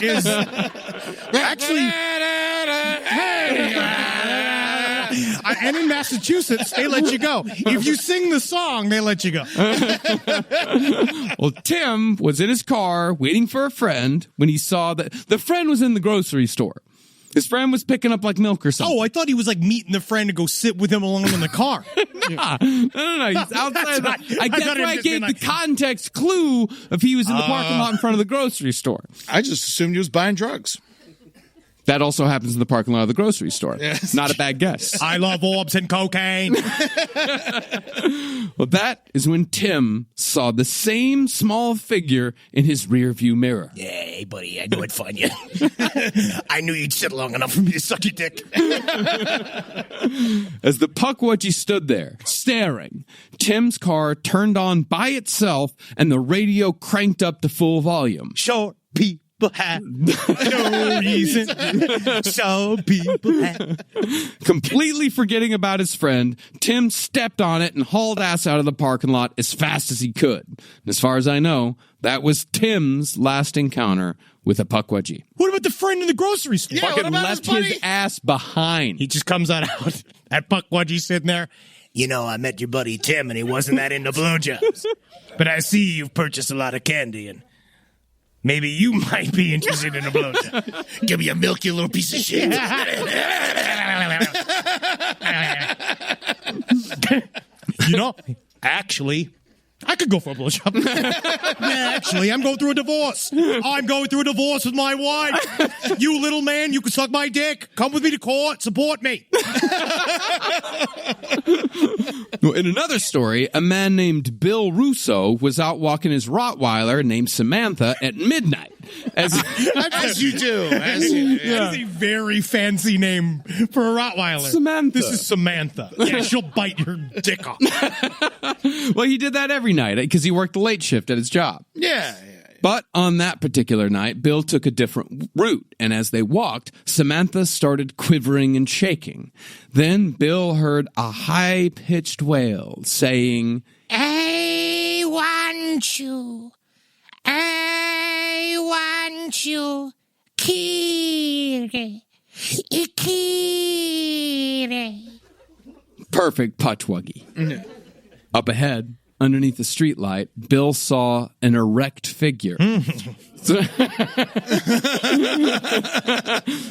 Is actually... and in Massachusetts, they let you go. If you sing the song, they let you go. Well, Tim was in his car waiting for a friend when he saw that the friend was in the grocery store. His friend was picking up like milk or something. Oh, I thought he was like meeting the friend to go sit with him alone in the car. No. He's outside. I guess I gave the context clue if he was in the parking lot in front of the grocery store. I just assumed he was buying drugs. That also happens in the parking lot of the grocery store. Yes. Not a bad guess. I love orbs and cocaine. Well, that is when Tim saw the same small figure in his rearview mirror. Yeah, hey, buddy, I knew I'd find you. I knew you'd sit long enough for me to suck your dick. As the Pukwudgie stood there, staring, Tim's car turned on by itself and the radio cranked up to full volume. Short people have no reason. So people have. Completely forgetting about his friend, Tim stepped on it and hauled ass out of the parking lot as fast as he could. And as far as I know, that was Tim's last encounter with a Pukwudgie. What about the friend in the grocery store? Yeah, fucking left his ass behind. He just comes out. That Pukwudgie sitting there. You know, I met your buddy Tim, and he wasn't that into blowjobs. But I see you've purchased a lot of candy, and maybe you might be interested in a blowjob. Give me a milk, you little piece of shit. You know, actually, I could go for a blowjob. Yeah, actually, I'm going through a divorce. I'm going through a divorce with my wife. You little man, you can suck my dick. Come with me to court. Support me. In another story, a man named Bill Russo was out walking his Rottweiler named Samantha at midnight. As you do. That is a very fancy name for a Rottweiler. Samantha. This is Samantha. Yeah, she'll bite your dick off. Well, he did that every night because he worked the late shift at his job. Yeah. But on that particular night, Bill took a different route, and as they walked, Samantha started quivering and shaking. Then Bill heard a high-pitched wail saying, I want you. I want you. Kiri. Kiri. Perfect Pukwudgie. Up ahead, underneath the streetlight, Bill saw an erect figure.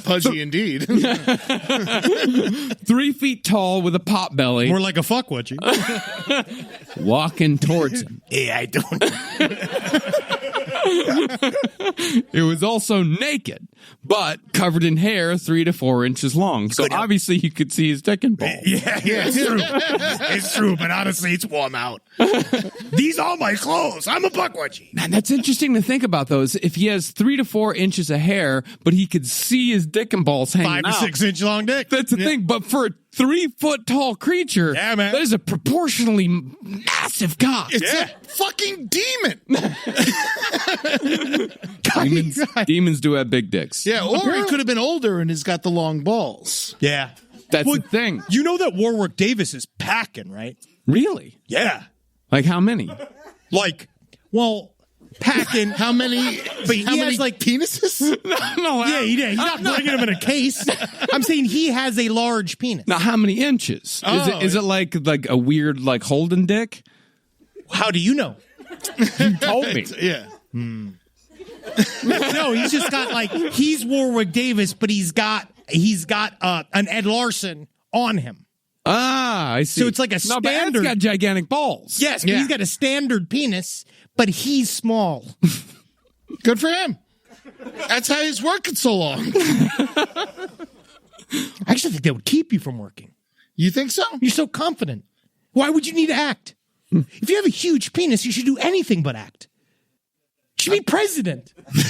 Pudgy indeed. 3 feet tall with a pot belly. More like a fuckwudgie. Walking towards him. Yeah, I don't. It was also naked, but covered in hair 3 to 4 inches long. So obviously you could see his dick and balls. Yeah, it's true. It's true, but honestly, it's warm out. These are my clothes. I'm a Pukwudgie. Man, that's interesting to think about, though. Is if he has 3 to 4 inches of hair, but he could see his dick and balls hanging out. 5 to 6 inch long dick. That's the thing. But for a 3 foot tall creature, man, that is a proportionally massive cock. It's a fucking demon. Demons do have big dicks. Yeah, or he could have been older and has got the long balls. Yeah. That's the thing. You know that Warwick Davis is packing, right? Really? Yeah. Like how many? Packing. How many? But he how many has like penises? No. Yeah, he's not bringing them in a case. I'm saying he has a large penis. Now, how many inches? Is it like a weird like Holden dick? How do you know? You told me. Yeah. No, he's just got he's Warwick Davis, but he's got an Ed Larson on him. Ah, I see. So it's like a No, but Ed's standard. got gigantic balls. Yes, but he's got a standard penis, but he's small. Good for him. That's how he's working so long. I actually think that would keep you from working. You think so? You're so confident. Why would you need to act? If you have a huge penis, you should do anything but act. You should be president. You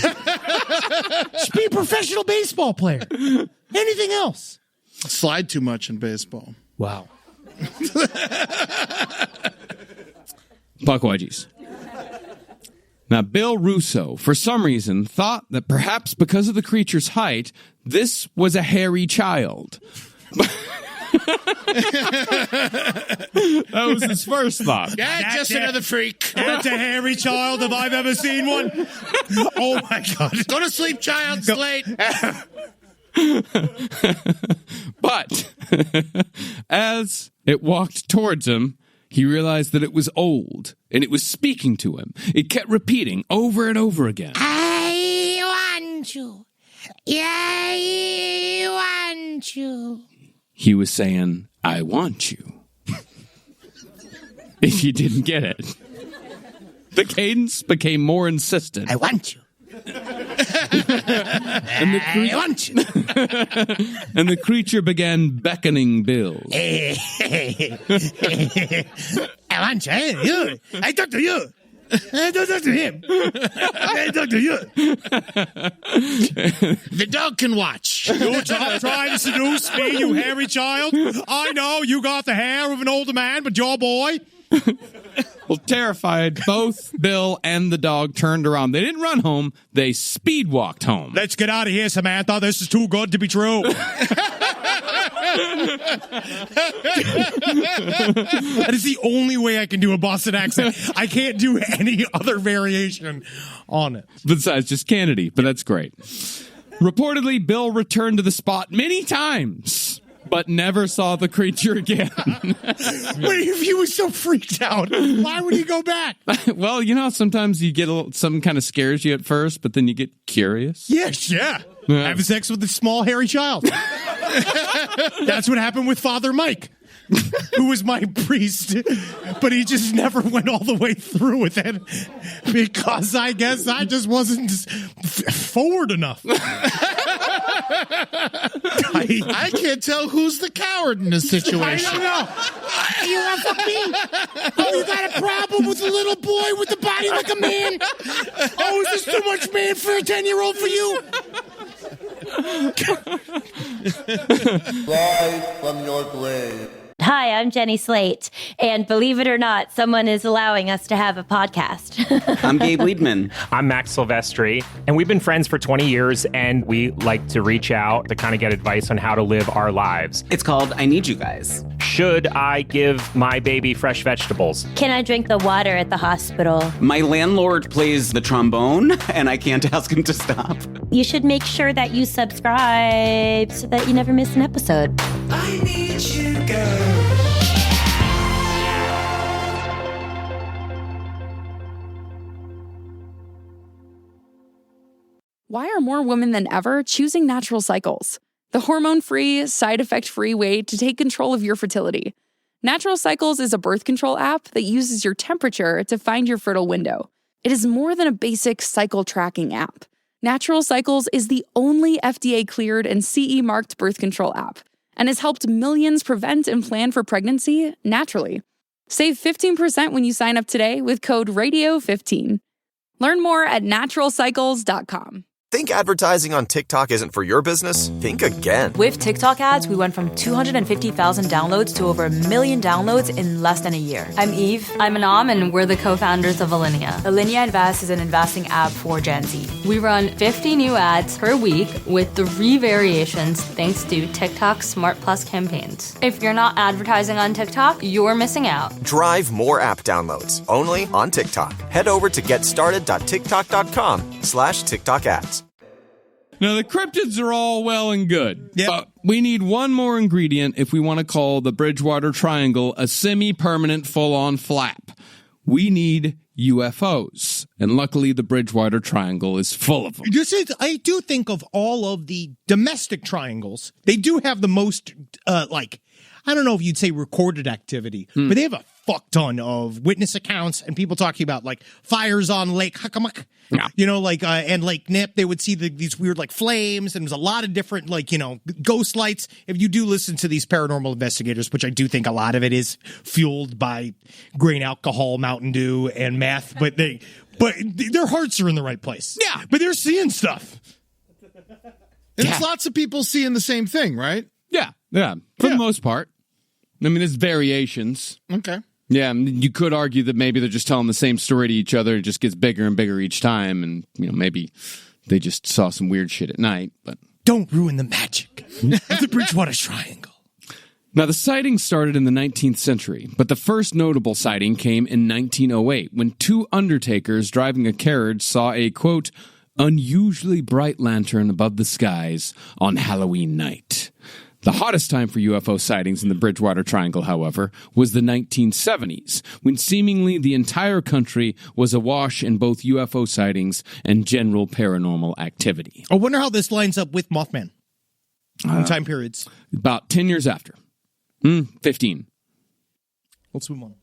should be a professional baseball player. Anything else. Slide too much in baseball. Wow. Pukwudgies. Now, Bill Russo, for some reason, thought that perhaps because of the creature's height, this was a hairy child. That was his first thought. Yeah, just another freak. That's a hairy child if I've ever seen one. Oh, my God. Go to sleep, child. It's late. But as it walked towards him, he realized that it was old, and it was speaking to him. It kept repeating over and over again. I want you. I want you. He was saying, I want you. If you didn't get it. The cadence became more insistent. I want you. I want you. And the creature began beckoning Bill. I want you. You. I talk to you. I don't talk to him. I talk to you. The dog can watch. You're trying to seduce me, you hairy child? I know you got the hair of an older man, but your boy. Well, terrified, both Bill and the dog turned around. They didn't run home. They speed walked home. Let's get out of here, Samantha. This is too good to be true. That is the only way I can do a Boston accent. I can't do any other variation on it. Besides just Kennedy, but that's great. Reportedly, Bill returned to the spot many times, but never saw the creature again. Wait, if he was so freaked out, why would he go back? Well, sometimes you get something kind of scares you at first, but then you get curious. Yes, yeah. Having sex with a small, hairy child. That's what happened with Father Mike. who was my priest, but he just never went all the way through with it because I guess I just wasn't forward enough. I can't tell who's the coward in this situation. I don't know. You want fuck me? Oh, you got a problem with a little boy with a body like a man? Oh, is this too much man for a 10-year-old for you? Rise from your grave. Hi, I'm Jenny Slate, and believe it or not, someone is allowing us to have a podcast. I'm Gabe Liedman. I'm Max Silvestri, and we've been friends for 20 years, and we like to reach out to kind of get advice on how to live our lives. It's called I Need You Guys. Should I give my baby fresh vegetables? Can I drink the water at the hospital? My landlord plays the trombone, and I can't ask him to stop. You should make sure that you subscribe so that you never miss an episode. I need you, girl. Why are more women than ever choosing Natural Cycles? The hormone-free, side-effect-free way to take control of your fertility. Natural Cycles is a birth control app that uses your temperature to find your fertile window. It is more than a basic cycle tracking app. Natural Cycles is the only FDA-cleared and CE-marked birth control app and has helped millions prevent and plan for pregnancy naturally. Save 15% when you sign up today with code RADIO15. Learn more at naturalcycles.com. Think advertising on TikTok isn't for your business? Think again. With TikTok ads, we went from 250,000 downloads to over 1 million downloads in less than a year. I'm Eve. I'm Anam, and we're the co-founders of Alinea. Alinea Invest is an investing app for Gen Z. We run 50 new ads per week with 3 variations thanks to TikTok Smart Plus campaigns. If you're not advertising on TikTok, you're missing out. Drive more app downloads only on TikTok. Head over to getstarted.tiktok.com/TikTok ads. Now, the cryptids are all well and good, but we need one more ingredient if we want to call the Bridgewater Triangle a semi-permanent full-on flap. We need UFOs, and luckily the Bridgewater Triangle is full of them. I do think of all of the domestic triangles, they do have the most, I don't know if you'd say recorded activity, but they have a fuck ton of witness accounts and people talking about fires on Lake Hakamak, and Lake Nip. They would see these weird flames, and there's a lot of different ghost lights. If you do listen to these paranormal investigators, which I do think a lot of it is fueled by grain alcohol, Mountain Dew, and meth, but their hearts are in the right place. Yeah, but they're seeing stuff. And there's lots of people seeing the same thing, right? Yeah, for the most part. I mean, there's variations. Okay. Yeah, you could argue that maybe they're just telling the same story to each other. It just gets bigger and bigger each time, and maybe they just saw some weird shit at night. But don't ruin the magic of the Bridgewater Triangle. Now, the sightings started in the 19th century, but the first notable sighting came in 1908 when 2 undertakers driving a carriage saw a, quote, unusually bright lantern above the skies on Halloween night. The hottest time for UFO sightings in the Bridgewater Triangle, however, was the 1970s, when seemingly the entire country was awash in both UFO sightings and general paranormal activity. I wonder how this lines up with Mothman in time periods. About 10 years after. 15. Let's move on.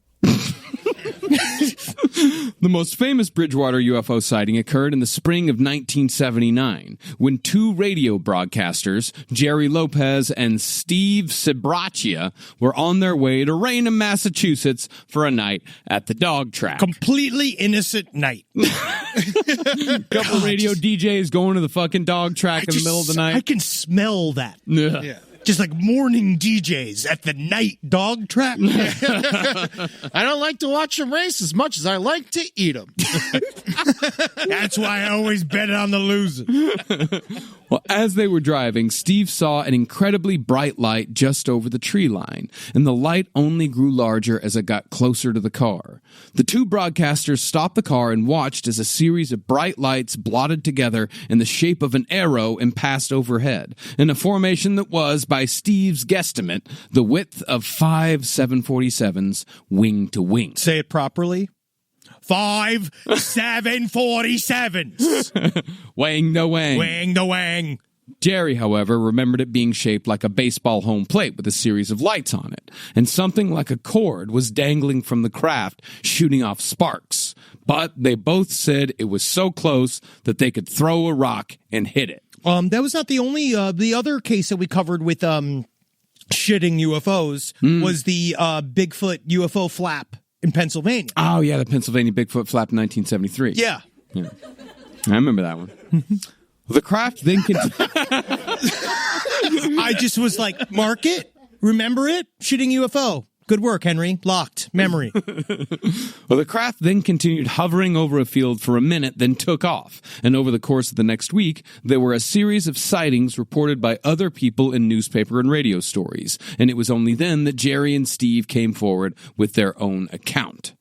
The most famous Bridgewater UFO sighting occurred in the spring of 1979, when 2 radio broadcasters, Jerry Lopez and Steve Cibraccia, were on their way to Raynham, Massachusetts for a night at the dog track. Completely innocent night. Couple radio DJs going to the fucking dog track in the middle of the night. I can smell that. Yeah. Just morning DJs at the night dog track. I don't like to watch them race as much as I like to eat them. That's why I always bet on the loser. Well, as they were driving, Steve saw an incredibly bright light just over the tree line, and the light only grew larger as it got closer to the car. The 2 broadcasters stopped the car and watched as a series of bright lights blotted together in the shape of an arrow and passed overhead, in a formation that was, by Steve's guesstimate, the width of 5 747s wing to wing. Say it properly. 5 747s. Wang the wang. Wang the wang. Jerry, however, remembered it being shaped like a baseball home plate with a series of lights on it, and something like a cord was dangling from the craft, shooting off sparks. But they both said it was so close that they could throw a rock and hit it. That was not the only, the other case that we covered with shitting UFOs was the Bigfoot UFO flap in Pennsylvania. Oh, yeah, the Pennsylvania Bigfoot flap in 1973. Yeah. I remember that one. The craft then I just was like, mark it, remember it, shitting UFO. Good work, Henry. Locked. Memory. Well, the craft then continued hovering over a field for a minute, then took off. And over the course of the next week, there were a series of sightings reported by other people in newspaper and radio stories. And it was only then that Jerry and Steve came forward with their own account.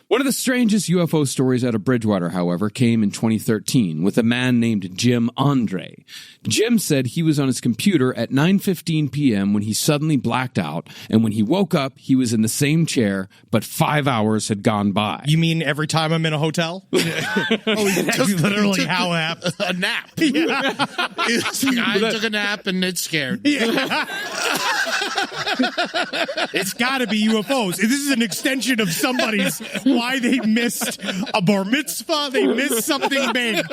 One of the strangest UFO stories out of Bridgewater, however, came in 2013 with a man named Jim Andre. Jim said he was on his computer at 9:15 p.m. when he suddenly blacked out, and when he woke up, he was in the same chair, but 5 hours had gone by. You mean every time I'm in a hotel? That's literally how it happened. A nap. Yeah. I took a nap and it's scared. Yeah. It's got to be UFOs. This is an extension of somebody's why they missed a bar mitzvah. They missed something big.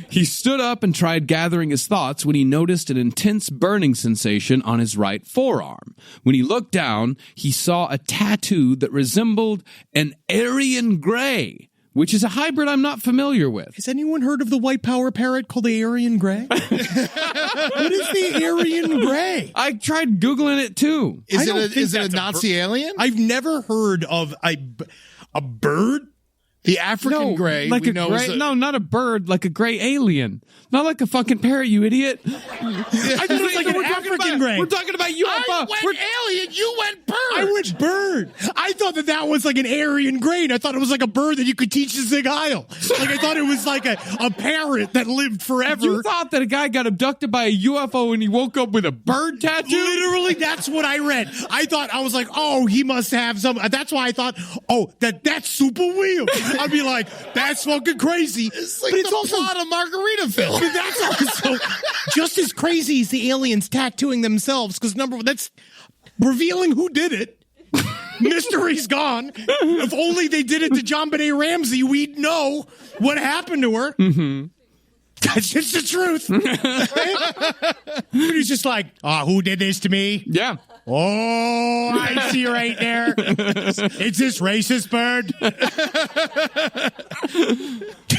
He stood up and tried gathering his thoughts when he noticed an intense burning sensation on his right forearm. When he looked down, he saw a tattoo that resembled an Aryan gray, which is a hybrid I'm not familiar with. Has anyone heard of the white power parrot called the Aryan gray? What is the Aryan gray? I tried Googling it too. Is it a Nazi alien? I've never heard of a bird. The African gray. Like no, not a bird, like a gray alien. Not like a fucking parrot, you idiot. I thought it was like an African gray. We're talking about UFO. I went alien, you went bird. I went bird. I thought that was like an Aryan gray. I thought it was like a bird that you could teach to sing Heil. Like I thought it was like a parrot that lived forever. You thought that a guy got abducted by a UFO and he woke up with a bird tattoo? Literally, that's what I read. I was like, oh, he must have some. That's why I thought, oh, that's super weird. I'd be like, that's fucking crazy. It's like but it's the also plot of Margaritaville. But that's also just as crazy as the aliens tattooing themselves, because that's revealing who did it. Mystery's gone. If only they did it to John Benet Ramsey, we'd know what happened to her. Mm-hmm. That's just the truth. Right? He's just like, who did this to me? Yeah. Oh, I see right there. It's this racist bird.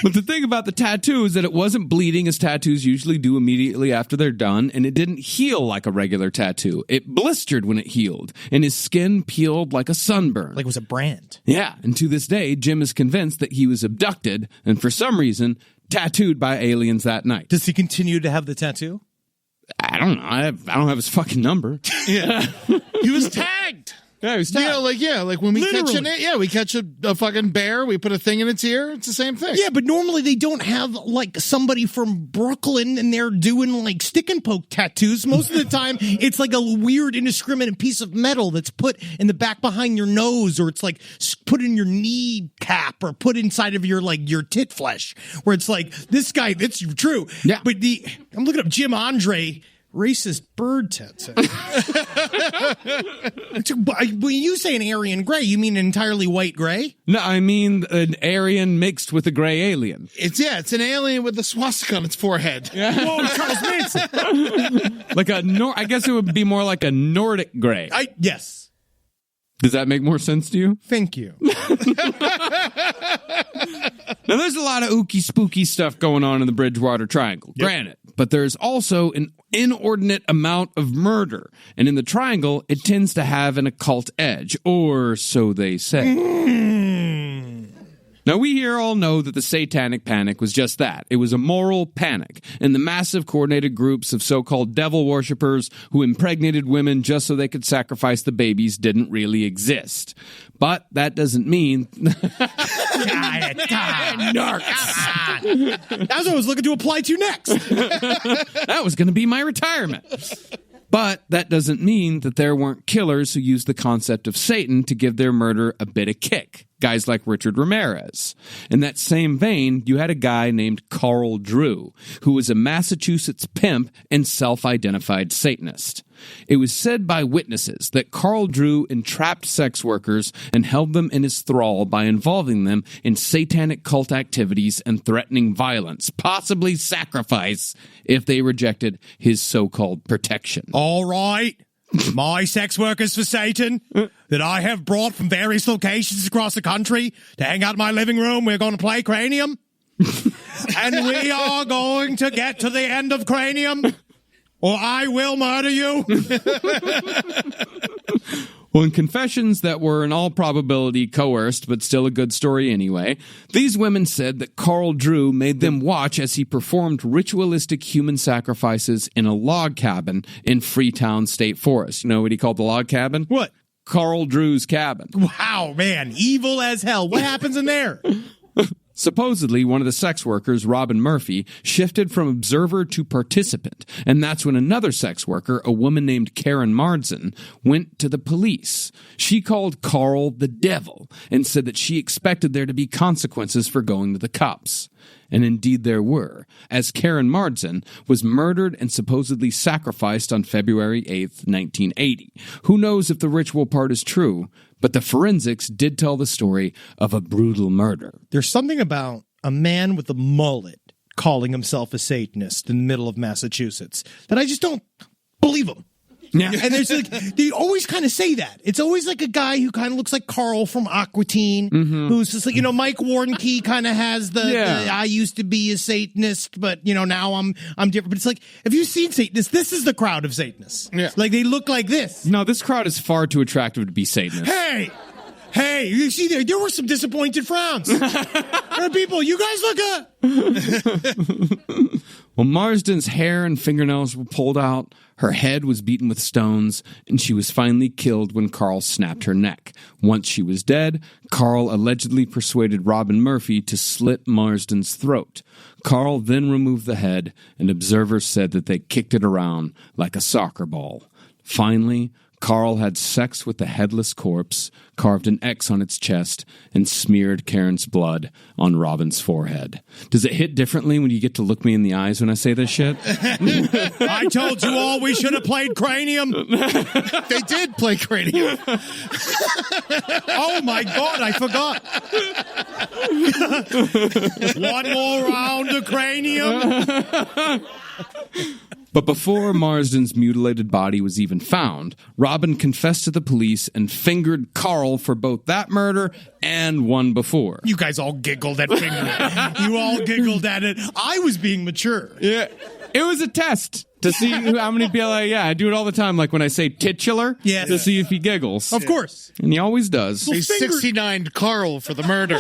But the thing about the tattoo is that it wasn't bleeding as tattoos usually do immediately after they're done, and it didn't heal like a regular tattoo. It blistered when it healed, and his skin peeled like a sunburn. Like it was a brand. Yeah, and to this day, Jim is convinced that he was abducted, and for some reason, tattooed by aliens that night. Does he continue to have the tattoo? I don't know. I don't have his fucking number. Yeah. He was tagged. Yeah, he was tagged. Like when we catch a fucking bear, we put a thing in its ear. It's the same thing. Yeah, but normally they don't have like somebody from Brooklyn and they're doing like stick and poke tattoos. Most of the time, it's like a weird indiscriminate piece of metal that's put in the back behind your nose, or it's like put in your knee cap or put inside of your tit flesh, where it's like this guy. That's true. Yeah. But I'm looking up Jim Andre. Racist bird tattoo. When you say an Aryan gray, you mean an entirely white gray? No, I mean an Aryan mixed with a gray alien. It's an alien with a swastika on its forehead. Yeah. Whoa, Charles Manson. I guess it would be more like a Nordic gray. Yes. Does that make more sense to you? Thank you. Now, there's a lot of ooky spooky stuff going on in the Bridgewater Triangle, granted, but there's also an inordinate amount of murder. And in the Triangle, it tends to have an occult edge, or so they say. Now, we here all know that the Satanic Panic was just that. It was a moral panic, and the massive coordinated groups of so-called devil worshippers who impregnated women just so they could sacrifice the babies didn't really exist. But that doesn't mean... That's what I was looking to apply to next. That was going to be my retirement. But that doesn't mean that there weren't killers who used the concept of Satan to give their murder a bit of kick. Guys like Richard Ramirez. In that same vein, you had a guy named Carl Drew, who was a Massachusetts pimp and self-identified Satanist. It was said by witnesses that Carl Drew entrapped sex workers and held them in his thrall by involving them in satanic cult activities and threatening violence, possibly sacrifice, if they rejected his so-called protection. All right. My sex workers for Satan that I have brought from various locations across the country to hang out in my living room. We're going to play Cranium. And we are going to get to the end of Cranium, or I will murder you. Well, in confessions that were in all probability coerced, but still a good story anyway, these women said that Carl Drew made them watch as he performed ritualistic human sacrifices in a log cabin in Freetown State Forest. You know what he called the log cabin? What? Carl Drew's cabin. Wow, man. Evil as hell. What happens in there? Supposedly, one of the sex workers, Robin Murphy, shifted from observer to participant, and that's when another sex worker, a woman named Karen Marsden, went to the police. She called Carl the devil and said that she expected there to be consequences for going to the cops. And indeed there were, as Karen Marsden was murdered and supposedly sacrificed on February 8th, 1980. Who knows if the ritual part is true, but the forensics did tell the story of a brutal murder. There's something about a man with a mullet calling himself a Satanist in the middle of Massachusetts that I just don't believe him. Yeah. And there's like, they always kind of say that. It's always like a guy who kind of looks like Carl from Aqua Teen, who's just like, Mike Warnke kind of has the I used to be a Satanist, but, now I'm different. But it's like, have you seen Satanists? This is the crowd of Satanists. Yeah. Like, they look like this. No, this crowd is far too attractive to be Satanists. Hey, you see there were some disappointed frowns. There are people, you guys look Well, Marsden's hair and fingernails were pulled out, her head was beaten with stones, and she was finally killed when Carl snapped her neck. Once she was dead, Carl allegedly persuaded Robin Murphy to slit Marsden's throat. Carl then removed the head, and observers said that they kicked it around like a soccer ball. Finally, Carl had sex with the headless corpse, carved an X on its chest, and smeared Karen's blood on Robin's forehead. Does it hit differently when you get to look me in the eyes when I say this shit? I told you all we should have played Cranium. They did play Cranium. Oh my God, I forgot. One more round of Cranium. But before Marsden's mutilated body was even found, Robin confessed to the police and fingered Carl for both that murder and one before. You guys all giggled at fingering. You all giggled at it. I was being mature. Yeah, it was a test to see how many people. I do it all the time. Like when I say titular, to see if he giggles. Of course, and he always does. He 69'd Carl for the murder.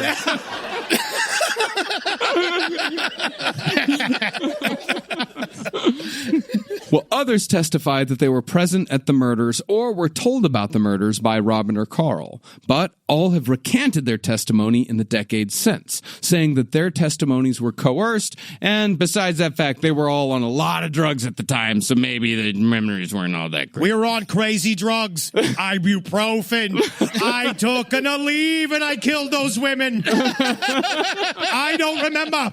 Well, others testified that they were present at the murders or were told about the murders by Robin or Carl, but all have recanted their testimony in the decades since, saying that their testimonies were coerced, and besides that fact, they were all on a lot of drugs at the time, so maybe the memories weren't all that great. We were on crazy drugs. Ibuprofen. I took an Aleve and I killed those women. I don't remember.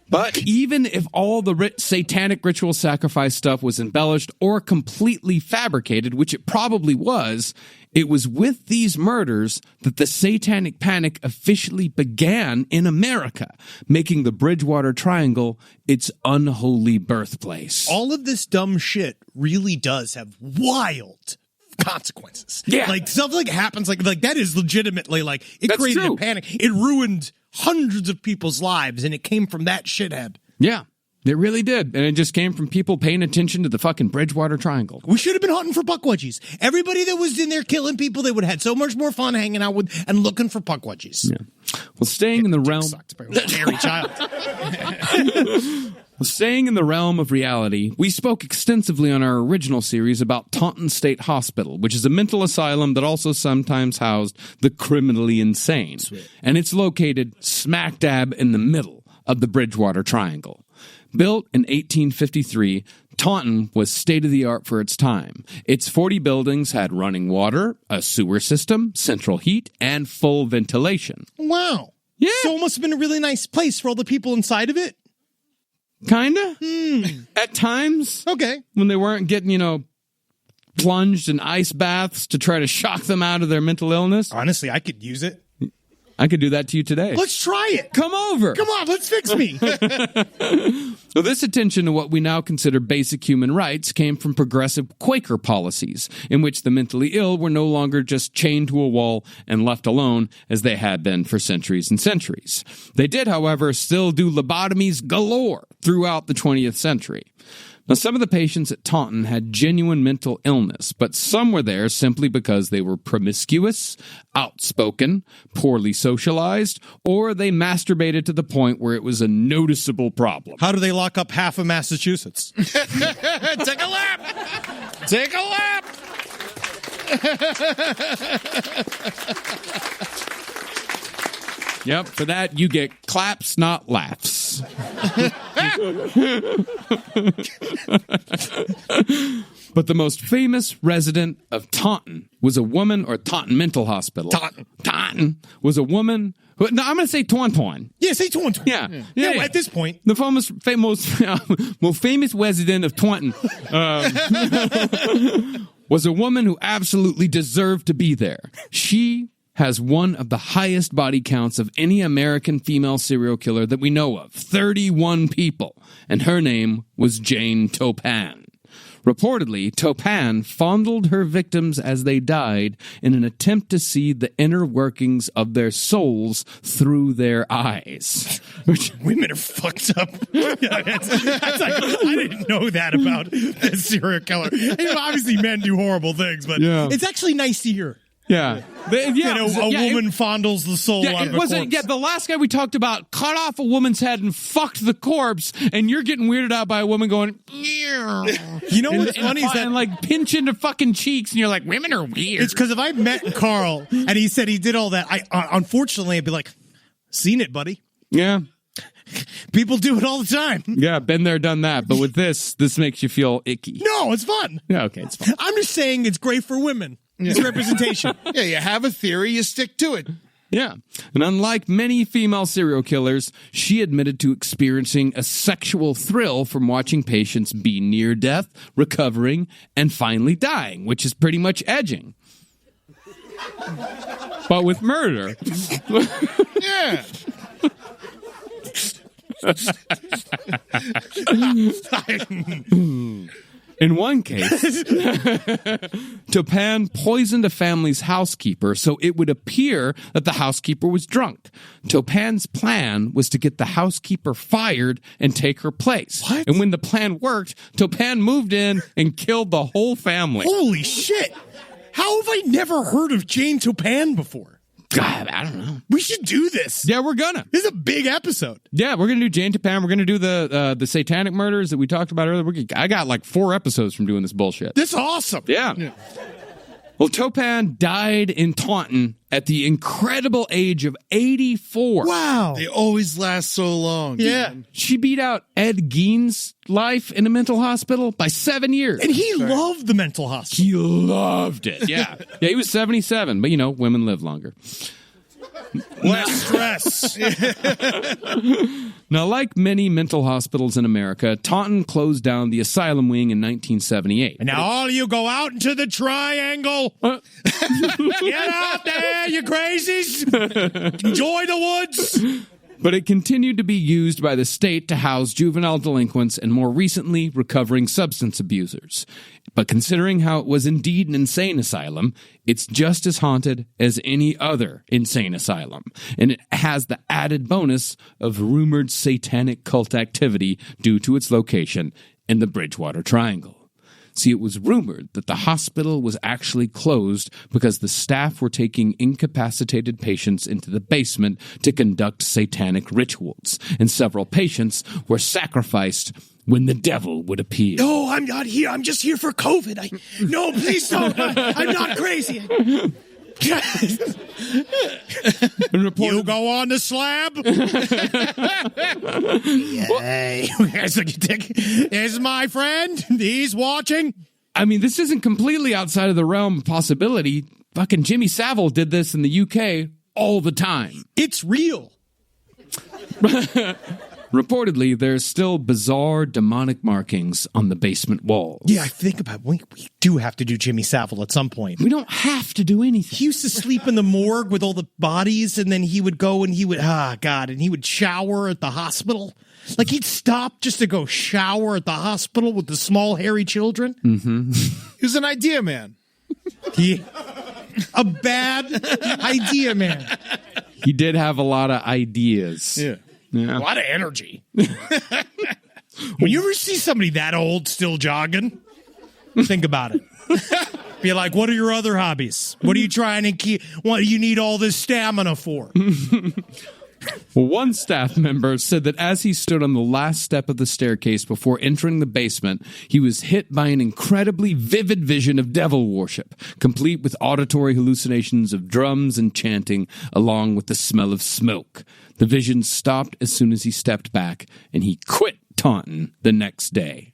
But even if all the satanic ritual sacrifice stuff was embellished or completely fabricated, which it probably was, it was with these murders that the satanic panic officially began in America, making the Bridgewater Triangle its unholy birthplace. All of this dumb shit really does have wild consequences. Yeah. Like, stuff like happens, like that is legitimately, like, it That's created true. a panic. It ruined hundreds of people's lives, and it came from that shithead. Yeah, it really did. And it just came from people paying attention to the fucking Bridgewater Triangle. We should have been hunting for Pukwudgies. Everybody that was in there killing people, they would have had so much more fun hanging out with and looking for Pukwudgies. Yeah. Well, staying in the realm... Hairy child. Well, staying in the realm of reality, we spoke extensively on our original series about Taunton State Hospital, which is a mental asylum that also sometimes housed the criminally insane. Sweet. And it's located smack dab in the middle of the Bridgewater Triangle. Built in 1853, Taunton was state-of-the-art for its time. Its 40 buildings had running water, a sewer system, central heat, and full ventilation. Wow. Yeah. So it must have been a really nice place for all the people inside of it? Kinda. At times. Okay. When they weren't getting, plunged in ice baths to try to shock them out of their mental illness. Honestly, I could use it. I could do that to you today. Let's try it. Come over. Come on, let's fix me. So this attention to what we now consider basic human rights came from progressive Quaker policies, in which the mentally ill were no longer just chained to a wall and left alone as they had been for centuries and centuries. They did, however, still do lobotomies galore throughout the 20th century. Now, some of the patients at Taunton had genuine mental illness, but some were there simply because they were promiscuous, outspoken, poorly socialized, or they masturbated to the point where it was a noticeable problem. How do they lock up half of Massachusetts? Take a lap. Take a lap. Yep, for that you get claps, not laughs. But the most famous resident of Taunton was a woman, or Taunton Mental Hospital. Taunton was a woman who, no, I'm going to say Taunton. Yeah, say Taunton. Yeah. At this point. The most famous resident of Taunton was a woman who absolutely deserved to be there. She has one of the highest body counts of any American female serial killer that we know of, 31 people, and her name was Jane Toppan. Reportedly, Toppan fondled her victims as they died in an attempt to see the inner workings of their souls through their eyes. Women are fucked up. That's like, I didn't know that about the serial killer. Obviously, men do horrible things, but it's actually nice to hear. Yeah. A woman fondles the soul out of a corpse. The last guy we talked about cut off a woman's head and fucked the corpse, and you're getting weirded out by a woman going, you know what's funny is that, and like pinch into fucking cheeks, and you're like, women are weird. It's because if I met Carl and he said he did all that, unfortunately I'd be like, seen it, buddy. Yeah. People do it all the time. Yeah, been there, done that. But with this makes you feel icky. No, it's fun. Yeah, okay, it's fun. I'm just saying it's great for women. It's representation. Yeah, you have a theory, you stick to it. Yeah. And unlike many female serial killers, she admitted to experiencing a sexual thrill from watching patients be near death, recovering, and finally dying, which is pretty much edging. But with murder. Yeah. In one case, Toppan poisoned a family's housekeeper so it would appear that the housekeeper was drunk. Toppan's plan was to get the housekeeper fired and take her place. What? And when the plan worked, Toppan moved in and killed the whole family. Holy shit! How have I never heard of Jane Toppan before? God, I don't know. We should do this. Yeah, we're gonna. This is a big episode. Yeah, we're gonna do Jane Toppan. We're gonna do the satanic murders that we talked about earlier. I got like 4 episodes from doing this bullshit. This is awesome. Yeah. Well, Toppan died in Taunton at the incredible age of 84. Wow. They always last so long. Yeah. She beat out Ed Gein's life in a mental hospital by 7 years. And he loved the mental hospital. He loved it. Yeah. Yeah, he was 77, but women live longer. Less stress. Now, like many mental hospitals in America, Taunton closed down the asylum wing in 1978. And now all of you go out into the triangle. Get out there, you crazies. Enjoy the woods. But it continued to be used by the state to house juvenile delinquents and more recently, recovering substance abusers. But considering how it was indeed an insane asylum, it's just as haunted as any other insane asylum. And it has the added bonus of rumored satanic cult activity due to its location in the Bridgewater Triangle. See, it was rumored that the hospital was actually closed because the staff were taking incapacitated patients into the basement to conduct satanic rituals, and several patients were sacrificed when the devil would appear. No, I'm not here. I'm just here for COVID. No, please don't. I'm not crazy. You go on the slab. Yay. Here's my friend. He's watching. I mean, this isn't completely outside of the realm of possibility. Fucking Jimmy Savile did this in the UK all the time. It's real. Reportedly, there's still bizarre demonic markings on the basement walls. Yeah, I think about it. We do have to do Jimmy Savile at some point. We don't have to do anything. He used to sleep in the morgue with all the bodies, and then he would go and he would shower at the hospital. Like, he'd stop just to go shower at the hospital with the small, hairy children. Mm-hmm. He was an idea man. A bad idea man. He did have a lot of ideas. Yeah. A lot of energy. When you ever see somebody that old still jogging, think about it. Be like, what are your other hobbies? What are you trying to keep? What do you need all this stamina for? Well, one staff member said that as he stood on the last step of the staircase before entering the basement, he was hit by an incredibly vivid vision of devil worship, complete with auditory hallucinations of drums and chanting, along with the smell of smoke. The vision stopped as soon as he stepped back, and he quit Taunton the next day.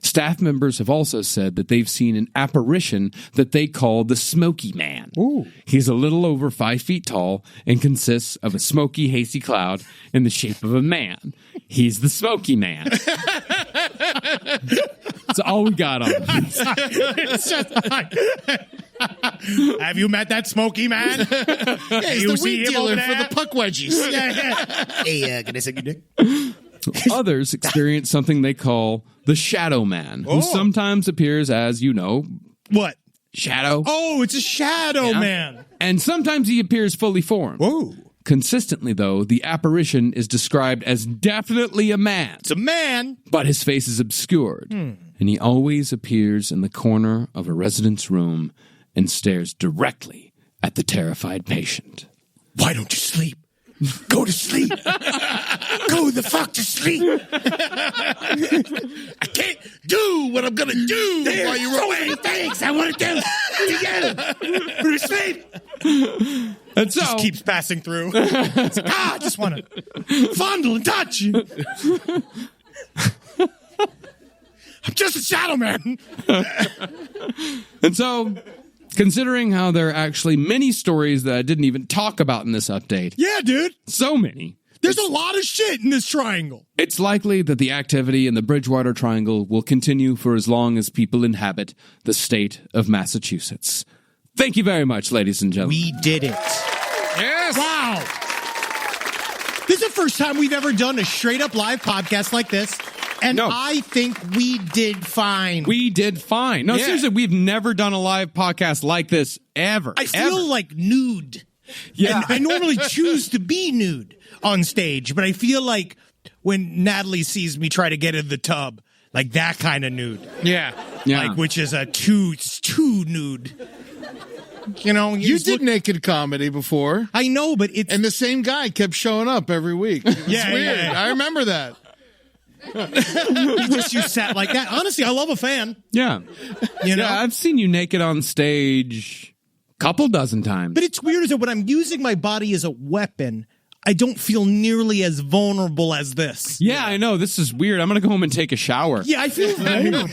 Staff members have also said that they've seen an apparition that they call the Smoky Man. Ooh. He's a little over 5 feet tall and consists of a smoky, hazy cloud in the shape of a man. He's the Smoky Man. That's all we got on him. It's just like, have you met that Smoky Man? Yeah, he's the weed dealer for the Pukwudgies. Hey, can I suck your dick? Others experience something they call the Shadow Man, who sometimes appears as, what? Shadow. Oh, it's a shadow man. And sometimes he appears fully formed. Whoa. Consistently, though, the apparition is described as definitely a man. It's a man. But his face is obscured. And he always appears in the corner of a resident's room and stares directly at the terrified patient. Why don't you sleep? Go to sleep. Go the fuck to sleep. I can't do what I'm going to do while you're away. Things I want to do together. Go to sleep. And so, just keeps passing through. It's like, I just want to fondle and touch you. I'm just a shadow man. And so, considering how there are actually many stories that I didn't even talk about in this update. Yeah, dude. So many. There's a lot of shit in this triangle. It's likely that the activity in the Bridgewater Triangle will continue for as long as people inhabit the state of Massachusetts. Thank you very much, ladies and gentlemen. We did it. Yes. Wow. This is the first time we've ever done a straight-up live podcast like this. And I think we did fine. We did fine. No, seriously, we've never done a live podcast like this ever. I feel like nude. Yeah. And I normally choose to be nude on stage, but I feel like when Natalie sees me try to get in the tub, like that kind of nude. Yeah. Like, which is too nude. You did naked comedy before. I know, but it's... And the same guy kept showing up every week. It's weird. Yeah. I remember that. You sat like that. Honestly, I love a fan. Yeah. Yeah, I've seen you naked on stage a couple dozen times. But it's weird is that when I'm using my body as a weapon, I don't feel nearly as vulnerable as this. Yeah, I know. This is weird. I'm going to go home and take a shower. Yeah, I feel vulnerable.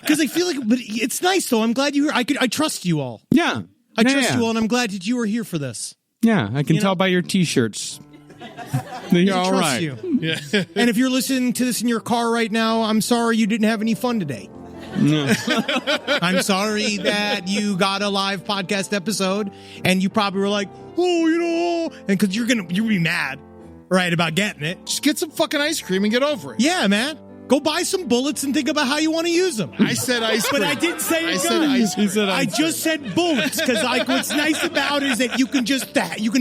Because I feel like, but it's nice though. I'm glad you're here. I trust you all. Yeah. I trust you all, and I'm glad that you were here for this. Yeah, I can tell by your t-shirts. You're all right. You. Yeah. And if you're listening to this in your car right now, I'm sorry you didn't have any fun today. No. I'm sorry that you got a live podcast episode and you probably were like, and because you're be mad, right, about getting it. Just get some fucking ice cream and get over it. Yeah, man. Go buy some bullets and think about how you want to use them. I said ice cream. But I didn't say I gun. said ice cream. I just said bullets because what's nice about it is that you can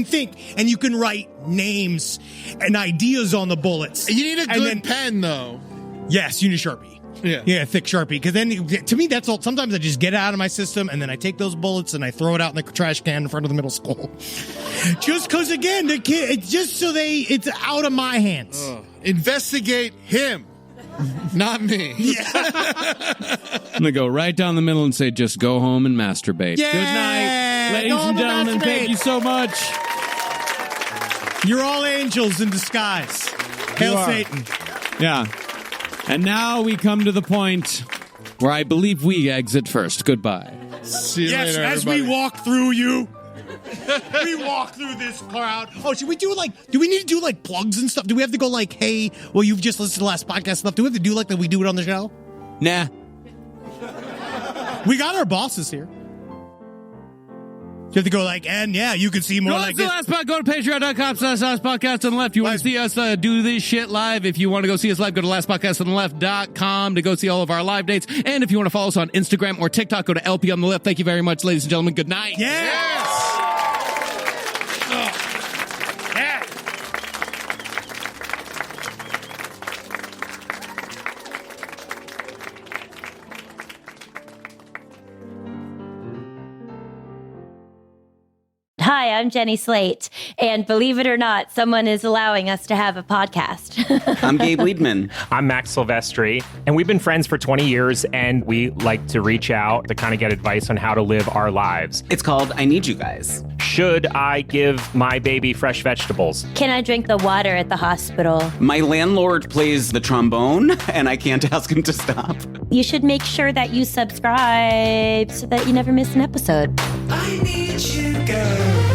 think and you can write names and ideas on the bullets. You need a good pen, though. Yes, you need a Sharpie. Yeah, thick Sharpie. Because then, to me, that's all. Sometimes I just get it out of my system and then I take those bullets and I throw it out in the trash can in front of the middle school. Just because, again, the kid, it's just so it's out of my hands. Investigate him. Not me. Yeah. I'm going to go right down the middle and say, just go home and masturbate. Yeah. Good night. Ladies and gentlemen, thank you so much. You're all angels in disguise. Hail Satan. Yeah. And now we come to the point where I believe we exit first. Goodbye. See you Yes, later, as everybody. we walk through you. We walk through this crowd. Oh, should we do do we need to do plugs and stuff? Do we have to go hey, well, you've just listened to the last podcast stuff. Do we have to do that we do it on the show? Nah. We got our bosses here. You have to go and yeah, you can see more Go to last podcast. Go to patreon.com/lastpodcast on the left. You want to see us do this shit live. If you want to go see us live, go to lastpodcastontheleft.com to go see all of our live dates. And if you want to follow us on Instagram or TikTok, go to LP on the left. Thank you very much, ladies and gentlemen. Good night. Yes! Hi, I'm Jenny Slate, and believe it or not, someone is allowing us to have a podcast. I'm Gabe Weidman. I'm Max Silvestri, and we've been friends for 20 years, and we like to reach out to kind of get advice on how to live our lives. It's called I Need You Guys. Should I give my baby fresh vegetables? Can I drink the water at the hospital? My landlord plays the trombone, and I can't ask him to stop. You should make sure that you subscribe so that you never miss an episode. I need you, girl.